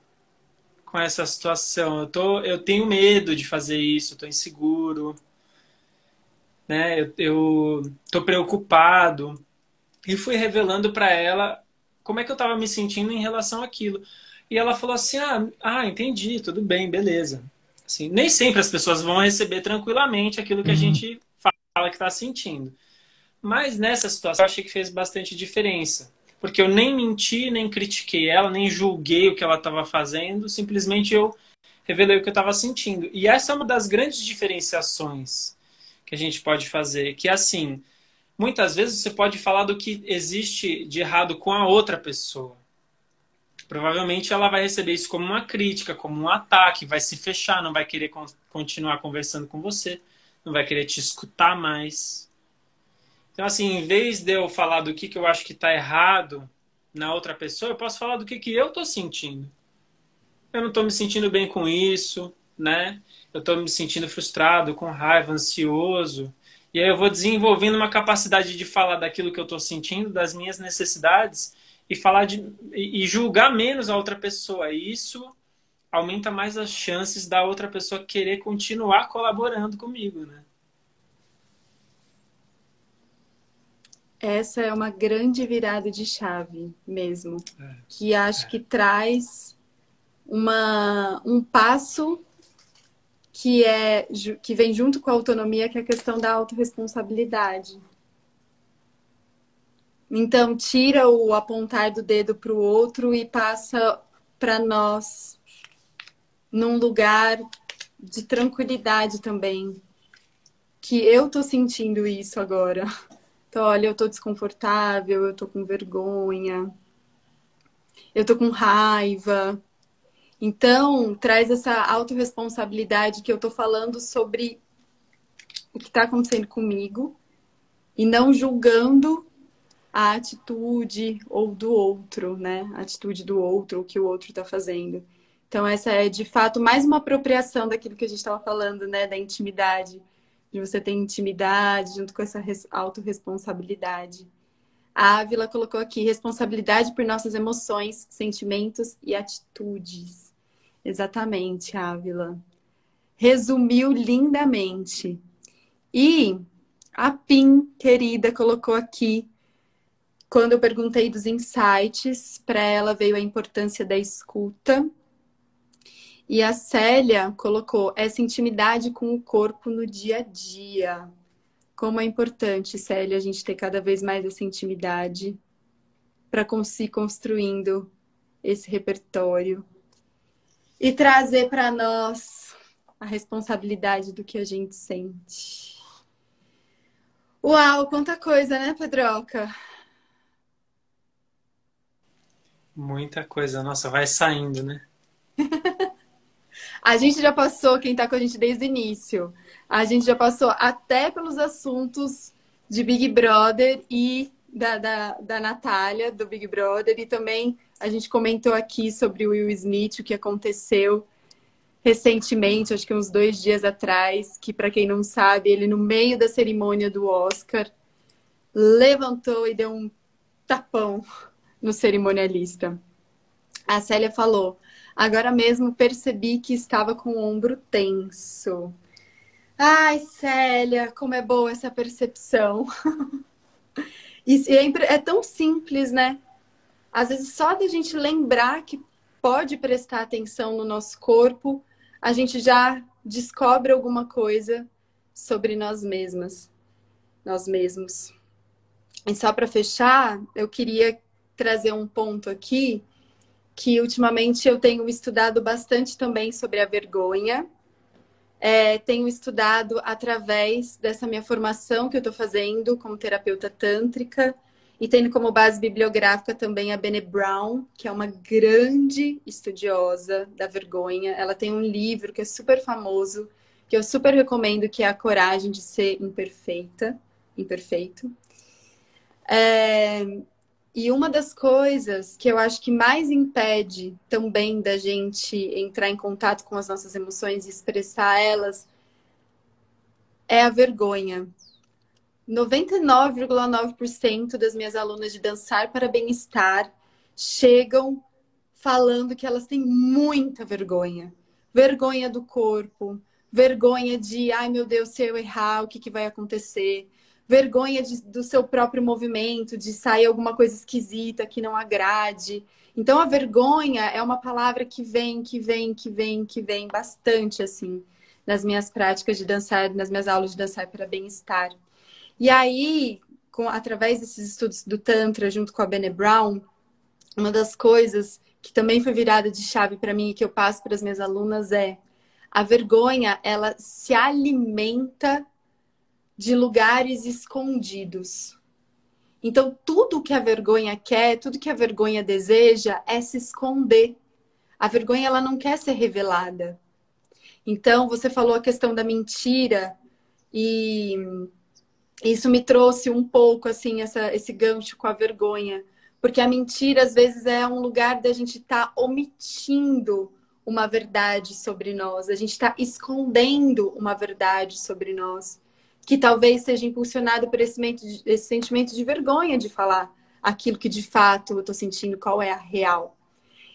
com essa situação. Eu tenho medo de fazer isso, estou inseguro, né? Eu estou preocupado. E fui revelando para ela como é que eu estava me sentindo em relação àquilo. E ela falou assim, entendi, tudo bem, beleza. Assim, nem sempre as pessoas vão receber tranquilamente aquilo que a gente fala que está sentindo. Mas nessa situação eu achei que fez bastante diferença. Porque eu nem menti, nem critiquei ela, nem julguei o que ela estava fazendo, simplesmente eu revelei o que eu estava sentindo. E essa é uma das grandes diferenciações que a gente pode fazer, que é assim, muitas vezes você pode falar do que existe de errado com a outra pessoa. Provavelmente ela vai receber isso como uma crítica, como um ataque, vai se fechar, não vai querer continuar conversando com você, não vai querer te escutar mais. Então, assim, em vez de eu falar do que eu acho que está errado na outra pessoa, eu posso falar do que eu estou sentindo. Eu não estou me sentindo bem com isso, né? Eu estou me sentindo frustrado, com raiva, ansioso. E aí eu vou desenvolvendo uma capacidade de falar daquilo que eu estou sentindo, das minhas necessidades, e e julgar menos a outra pessoa. E isso aumenta mais as chances da outra pessoa querer continuar colaborando comigo, né? Essa é uma grande virada de chave mesmo, É, que acho que traz um passo que vem junto com a autonomia, que é a questão da autorresponsabilidade. Então, tira o apontar do dedo para o outro e passa para nós num lugar de tranquilidade também. Que eu tô sentindo isso agora. Então, olha, eu tô desconfortável, eu tô com vergonha, eu tô com raiva. Então, traz essa autorresponsabilidade que eu tô falando sobre o que está acontecendo comigo e não julgando a atitude ou do outro, né? A atitude do outro, o que o outro está fazendo. Então, essa é de fato mais uma apropriação daquilo que a gente estava falando, né? Da intimidade, de você ter intimidade junto com essa autorresponsabilidade. A Ávila colocou aqui responsabilidade por nossas emoções, sentimentos e atitudes. Exatamente, Ávila. Resumiu lindamente. E a Pim, querida, colocou aqui, quando eu perguntei dos insights, para ela veio a importância da escuta. E a Célia colocou essa intimidade com o corpo no dia a dia. Como é importante, Célia, a gente ter cada vez mais essa intimidade para conseguir construindo esse repertório e trazer para nós a responsabilidade do que a gente sente. Uau, quanta coisa, né, Pedroca? Muita coisa. Nossa, vai saindo, né? A gente já passou, quem tá com a gente desde o início, a gente já passou até pelos assuntos de Big Brother e da Natália, do Big Brother, e também a gente comentou aqui sobre o Will Smith, o que aconteceu recentemente, acho que uns 2 dias atrás, que para quem não sabe, ele no meio da cerimônia do Oscar levantou e deu um tapão no cerimonialista. A Célia falou: agora mesmo percebi que estava com o ombro tenso. Ai, Célia, como é boa essa percepção. E é tão simples, né? Às vezes só da gente lembrar que pode prestar atenção no nosso corpo, a gente já descobre alguma coisa sobre nós mesmas, nós mesmos. E só para fechar, eu queria trazer um ponto aqui que ultimamente eu tenho estudado bastante também sobre a vergonha. Tenho estudado através dessa minha formação que eu estou fazendo como terapeuta tântrica e tendo como base bibliográfica também a Brené Brown, que é uma grande estudiosa da vergonha. Ela tem um livro que é super famoso, que eu super recomendo, que é A Coragem de Ser Imperfeito. E uma das coisas que eu acho que mais impede também da gente entrar em contato com as nossas emoções e expressar elas é a vergonha. 99,9% das minhas alunas de Dançar para Bem-Estar chegam falando que elas têm muita vergonha. Vergonha do corpo, vergonha de, ai meu Deus, se eu errar, o que vai acontecer? Vergonha do seu próprio movimento, de sair alguma coisa esquisita que não agrade. Então, a vergonha é uma palavra que vem bastante, assim, nas minhas práticas de dançar, nas minhas aulas de Dançar para Bem-Estar. E aí, através desses estudos do Tantra, junto com a Brené Brown, uma das coisas que também foi virada de chave para mim e que eu passo para as minhas alunas é a vergonha, ela se alimenta de lugares escondidos. Então, tudo que a vergonha quer, tudo que a vergonha deseja é se esconder. A vergonha, ela não quer ser revelada. Então, você falou a questão da mentira e isso me trouxe um pouco, assim, esse gancho com a vergonha. Porque a mentira, às vezes, é um lugar da gente estar omitindo uma verdade sobre nós. A gente está escondendo uma verdade sobre nós. Que talvez seja impulsionado por esse sentimento de vergonha de falar aquilo que de fato eu estou sentindo, qual é a real.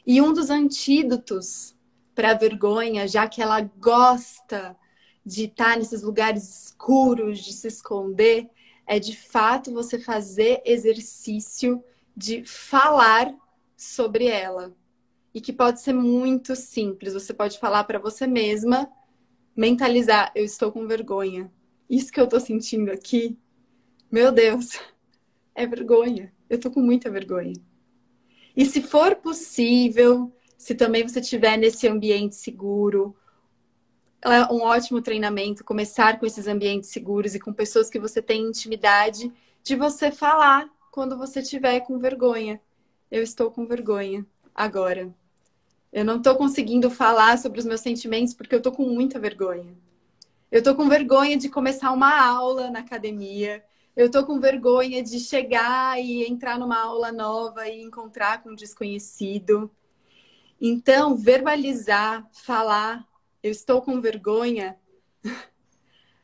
E um dos antídotos para a vergonha, já que ela gosta de estar nesses lugares escuros, de se esconder, é de fato você fazer exercício de falar sobre ela. E que pode ser muito simples. Você pode falar para você mesma, mentalizar: eu estou com vergonha. Isso que eu tô sentindo aqui, meu Deus, é vergonha. Eu tô com muita vergonha. E se for possível, se também você estiver nesse ambiente seguro, é um ótimo treinamento começar com esses ambientes seguros e com pessoas que você tem intimidade, de você falar quando você estiver com vergonha. Eu estou com vergonha agora. Eu não tô conseguindo falar sobre os meus sentimentos porque eu tô com muita vergonha. Eu tô com vergonha de começar uma aula na academia. Eu tô com vergonha de chegar e entrar numa aula nova e encontrar com um desconhecido. Então, verbalizar, falar, eu estou com vergonha,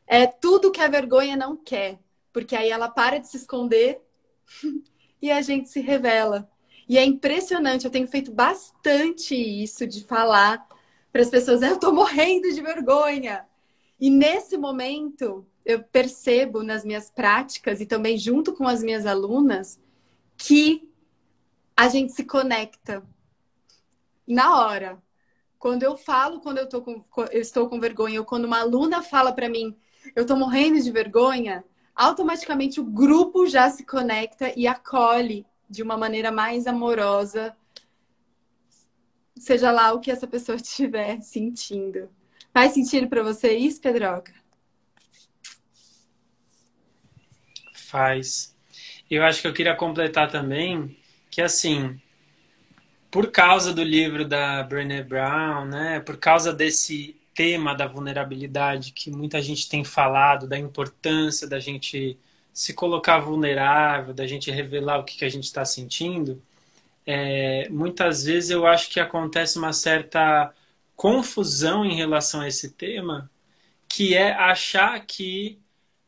é tudo que a vergonha não quer. Porque aí ela para de se esconder e a gente se revela. E é impressionante, eu tenho feito bastante isso de falar para as pessoas, eu tô morrendo de vergonha. E nesse momento, eu percebo nas minhas práticas e também junto com as minhas alunas que a gente se conecta na hora. Quando eu falo, quando eu estou com vergonha, ou quando uma aluna fala para mim, eu estou morrendo de vergonha, automaticamente o grupo já se conecta e acolhe de uma maneira mais amorosa, seja lá o que essa pessoa estiver sentindo. Faz sentido para você isso, Pedroca? Faz. Eu acho que eu queria completar também que, assim, por causa do livro da Brené Brown, né, por causa desse tema da vulnerabilidade que muita gente tem falado, da importância da gente se colocar vulnerável, da gente revelar o que a gente está sentindo, muitas vezes eu acho que acontece uma certa confusão em relação a esse tema, que é achar que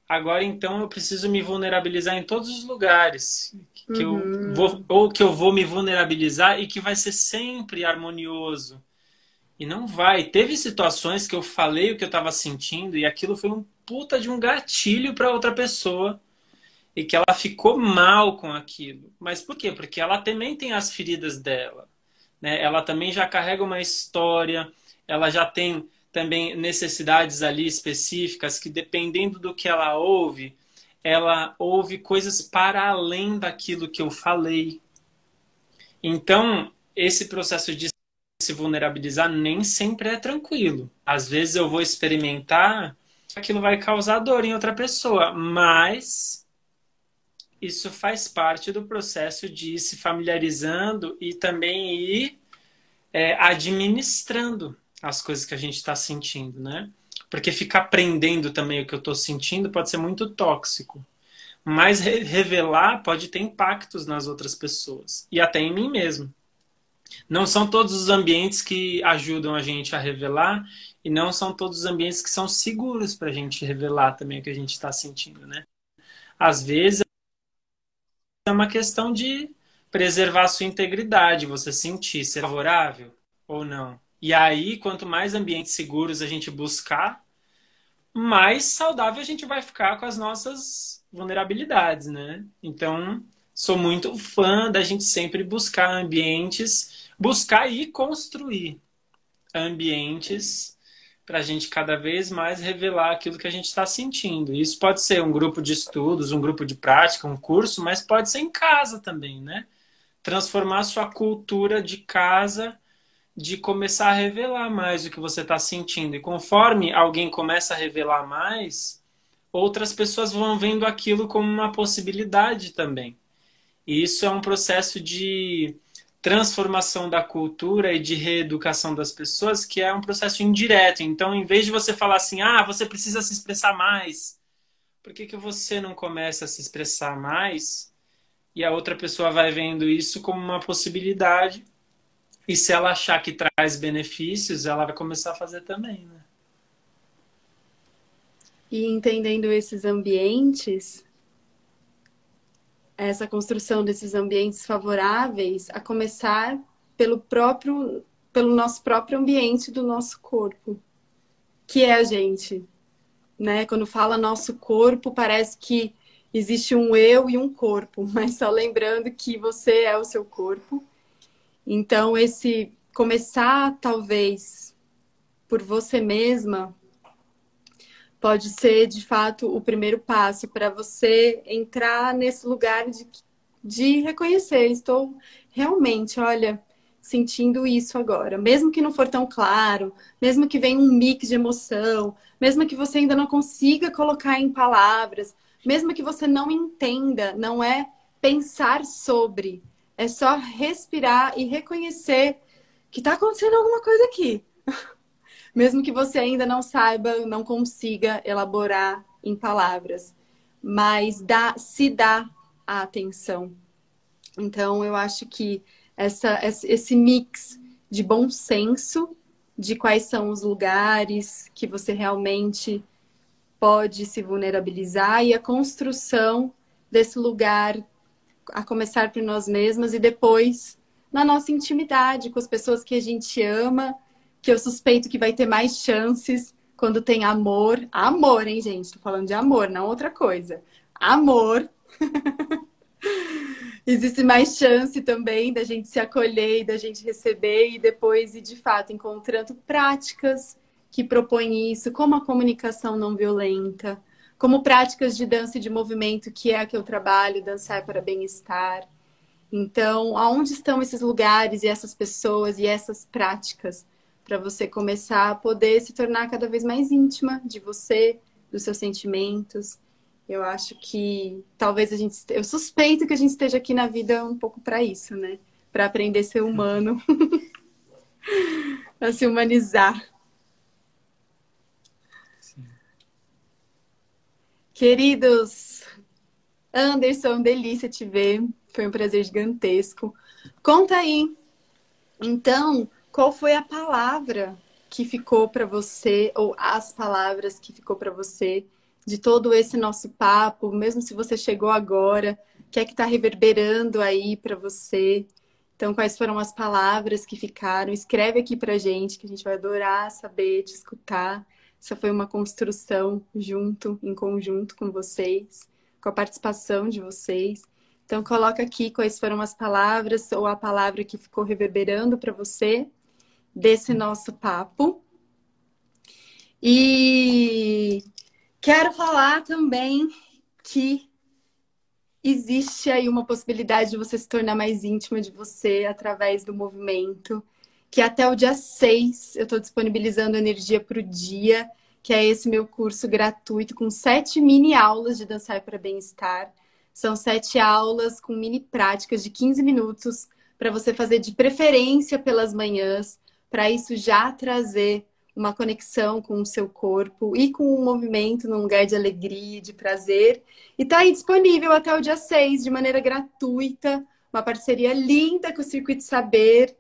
agora então eu preciso me vulnerabilizar em todos os lugares, que eu vou, ou que eu vou me vulnerabilizar e que vai ser sempre harmonioso. E não vai. Teve situações que eu falei o que eu estava sentindo e aquilo foi um puta de um gatilho para outra pessoa e que ela ficou mal com aquilo. Mas por quê? Porque ela também tem as feridas dela, né? Ela também já carrega uma história, ela já tem também necessidades ali específicas que, dependendo do que ela ouve coisas para além daquilo que eu falei. Então, esse processo de se vulnerabilizar nem sempre é tranquilo. Às vezes eu vou experimentar, aquilo vai causar dor em outra pessoa, mas isso faz parte do processo de ir se familiarizando e também ir administrando as coisas que a gente está sentindo, né? Porque ficar prendendo também o que eu estou sentindo pode ser muito tóxico. Mas revelar pode ter impactos nas outras pessoas e até em mim mesmo. Não são todos os ambientes que ajudam a gente a revelar e não são todos os ambientes que são seguros para a gente revelar também o que a gente está sentindo, né? Às vezes é uma questão de preservar a sua integridade, você sentir ser favorável ou não. E aí, quanto mais ambientes seguros a gente buscar, mais saudável a gente vai ficar com as nossas vulnerabilidades, né? Então, sou muito fã da gente sempre buscar ambientes, buscar e construir ambientes para a gente cada vez mais revelar aquilo que a gente está sentindo. Isso pode ser um grupo de estudos, um grupo de prática, um curso, mas pode ser em casa também, né? Transformar a sua cultura de casa, de começar a revelar mais o que você está sentindo. E conforme alguém começa a revelar mais, outras pessoas vão vendo aquilo como uma possibilidade também. E isso é um processo de transformação da cultura e de reeducação das pessoas, que é um processo indireto. Então, em vez de você falar assim, ah, você precisa se expressar mais, por que que você não começa a se expressar mais? E a outra pessoa vai vendo isso como uma possibilidade. E se ela achar que traz benefícios, ela vai começar a fazer também, né? E entendendo esses ambientes, essa construção desses ambientes favoráveis, a começar pelo nosso próprio ambiente do nosso corpo, que é a gente, né? Quando fala nosso corpo, parece que existe um eu e um corpo, mas só lembrando que você é o seu corpo. Então, esse começar, talvez, por você mesma, pode ser, de fato, o primeiro passo para você entrar nesse lugar de reconhecer. Estou realmente, olha, sentindo isso agora. Mesmo que não for tão claro, mesmo que venha um mix de emoção, mesmo que você ainda não consiga colocar em palavras, mesmo que você não entenda, não é pensar sobre, é só respirar e reconhecer que tá acontecendo alguma coisa aqui. Mesmo que você ainda não saiba, não consiga elaborar em palavras, mas se dá a atenção. Então, eu acho que esse mix de bom senso, de quais são os lugares que você realmente pode se vulnerabilizar e a construção desse lugar, a começar por nós mesmas e depois na nossa intimidade com as pessoas que a gente ama, que eu suspeito que vai ter mais chances quando tem amor. Amor, hein, gente? Tô falando de amor, não outra coisa. Amor. Existe mais chance também da gente se acolher e da gente receber e depois ir, de fato, encontrando práticas que propõem isso, como a comunicação não violenta, como práticas de dança e de movimento, que é a que eu trabalho, dançar para bem-estar. Então, aonde estão esses lugares e essas pessoas e essas práticas para você começar a poder se tornar cada vez mais íntima de você, dos seus sentimentos? Eu acho que talvez eu suspeito que a gente esteja aqui na vida um pouco para isso, né? Para aprender a ser humano, a se humanizar. Sim. Queridos, Anderson, delícia te ver. Foi um prazer gigantesco. Conta aí, então, qual foi a palavra que ficou para você, ou as palavras que ficou para você de todo esse nosso papo, mesmo se você chegou agora, o que é que está reverberando aí para você? Então, quais foram as palavras que ficaram? Escreve aqui para gente, que a gente vai adorar saber, te escutar. Essa foi uma construção junto, em conjunto com vocês, com a participação de vocês. Então, coloca aqui quais foram as palavras ou a palavra que ficou reverberando para você desse nosso papo. E quero falar também que existe aí uma possibilidade de você se tornar mais íntima de você através do movimento, que até o dia 6 eu estou disponibilizando energia para o dia, que é esse meu curso gratuito com 7 mini aulas de dançar para bem-estar. São 7 aulas com mini práticas de 15 minutos para você fazer de preferência pelas manhãs, para isso já trazer uma conexão com o seu corpo e com o movimento num lugar de alegria, de prazer. E tá aí disponível até o dia 6, de maneira gratuita, uma parceria linda com o Circuito Saber,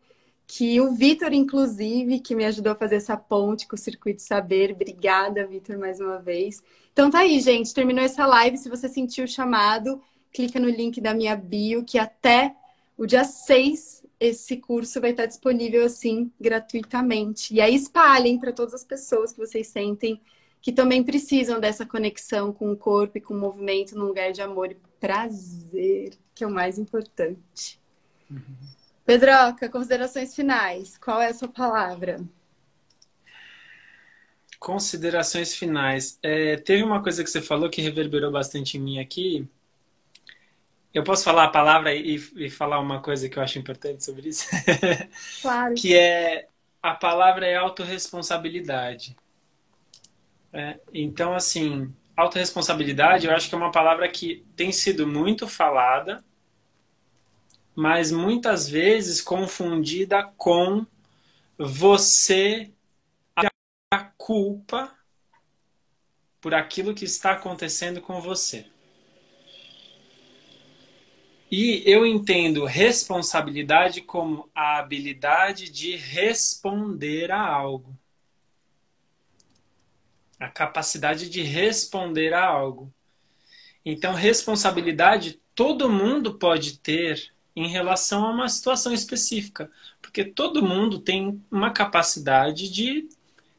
que o Vitor, inclusive, que me ajudou a fazer essa ponte com o Circuito Saber. Obrigada, Vitor, mais uma vez. Então tá aí, gente. Terminou essa live. Se você sentiu o chamado, clica no link da minha bio, que até o dia 6 esse curso vai estar disponível assim, gratuitamente. E aí espalhem para todas as pessoas que vocês sentem que também precisam dessa conexão com o corpo e com o movimento num lugar de amor e prazer, que é o mais importante. Pedroca, considerações finais. Qual é a sua palavra? Considerações finais. Teve uma coisa que você falou que reverberou bastante em mim aqui. Eu posso falar a palavra e falar uma coisa que eu acho importante sobre isso? Claro. Que a palavra é autorresponsabilidade. Então, assim, autorresponsabilidade eu acho que é uma palavra que tem sido muito falada, mas muitas vezes confundida com você a culpa por aquilo que está acontecendo com você. E eu entendo responsabilidade como a habilidade de responder a algo. A capacidade de responder a algo. Então, responsabilidade todo mundo pode ter em relação a uma situação específica. Porque todo mundo tem uma capacidade de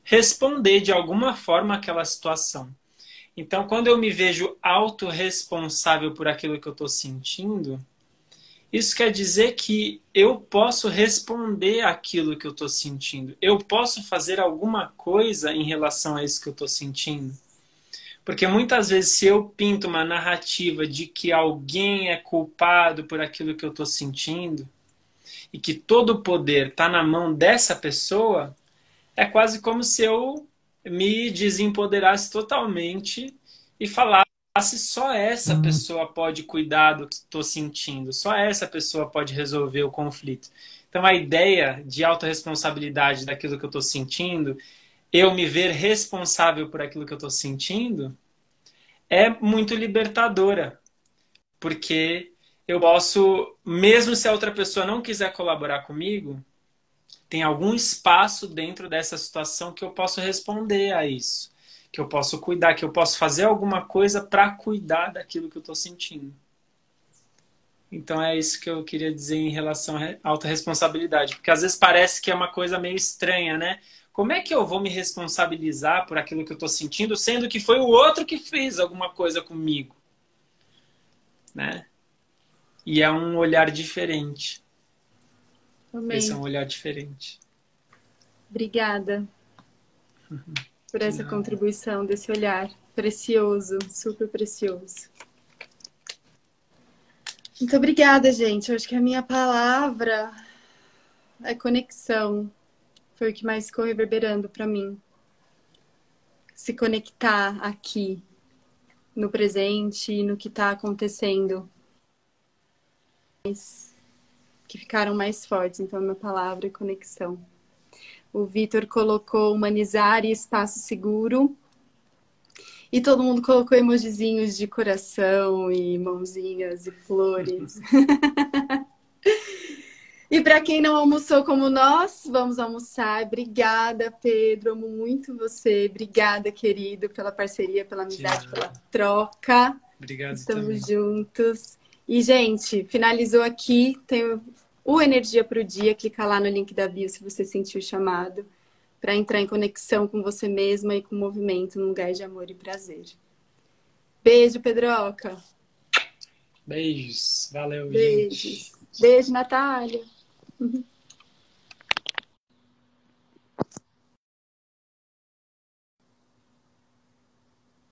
responder de alguma forma àquela situação. Então, quando eu me vejo autorresponsável por aquilo que eu estou sentindo, isso quer dizer que eu posso responder àquilo que eu estou sentindo. Eu posso fazer alguma coisa em relação a isso que eu estou sentindo. Porque muitas vezes, se eu pinto uma narrativa de que alguém é culpado por aquilo que eu estou sentindo, e que todo o poder está na mão dessa pessoa, é quase como se eu me desempoderasse totalmente e falasse só essa pessoa pode cuidar do que estou sentindo, só essa pessoa pode resolver o conflito. Então Então, a ideia de autorresponsabilidade daquilo que eu estou sentindo, eu me ver responsável por aquilo que eu estou sentindo, é muito libertadora. Porque eu posso, mesmo se a outra pessoa não quiser colaborar comigo, tem algum espaço dentro dessa situação que eu posso responder a isso. Que eu posso cuidar, que eu posso fazer alguma coisa para cuidar daquilo que eu estou sentindo. Então é isso que eu queria dizer em relação à autorresponsabilidade. Porque às vezes parece que é uma coisa meio estranha, né? Como é que eu vou me responsabilizar por aquilo que eu estou sentindo, sendo que foi o outro que fez alguma coisa comigo? Né? E é um olhar diferente. Amém. Esse é um olhar diferente. Obrigada por essa contribuição, desse olhar precioso, super precioso. Muito obrigada, gente. Eu acho que a minha palavra é conexão. Foi o que mais ficou reverberando para mim. Se conectar aqui, no presente e no que está acontecendo. Que ficaram mais fortes. Então, a minha palavra é conexão. O Vitor colocou humanizar e espaço seguro. E todo mundo colocou emojizinhos de coração e mãozinhas e flores. E para quem não almoçou como nós, vamos almoçar. Obrigada, Pedro. Amo muito você. Obrigada, querido, pela parceria, pela amizade, pela troca. Obrigado. Estamos juntos. E, gente, finalizou aqui. Tem o Energia para o Dia. Clica lá no link da bio se você sentiu o chamado. Para entrar em conexão com você mesma e com o movimento num lugar de amor e prazer. Beijo, Pedroca. Beijos. Valeu, Beijos. gente. Beijo, Natália.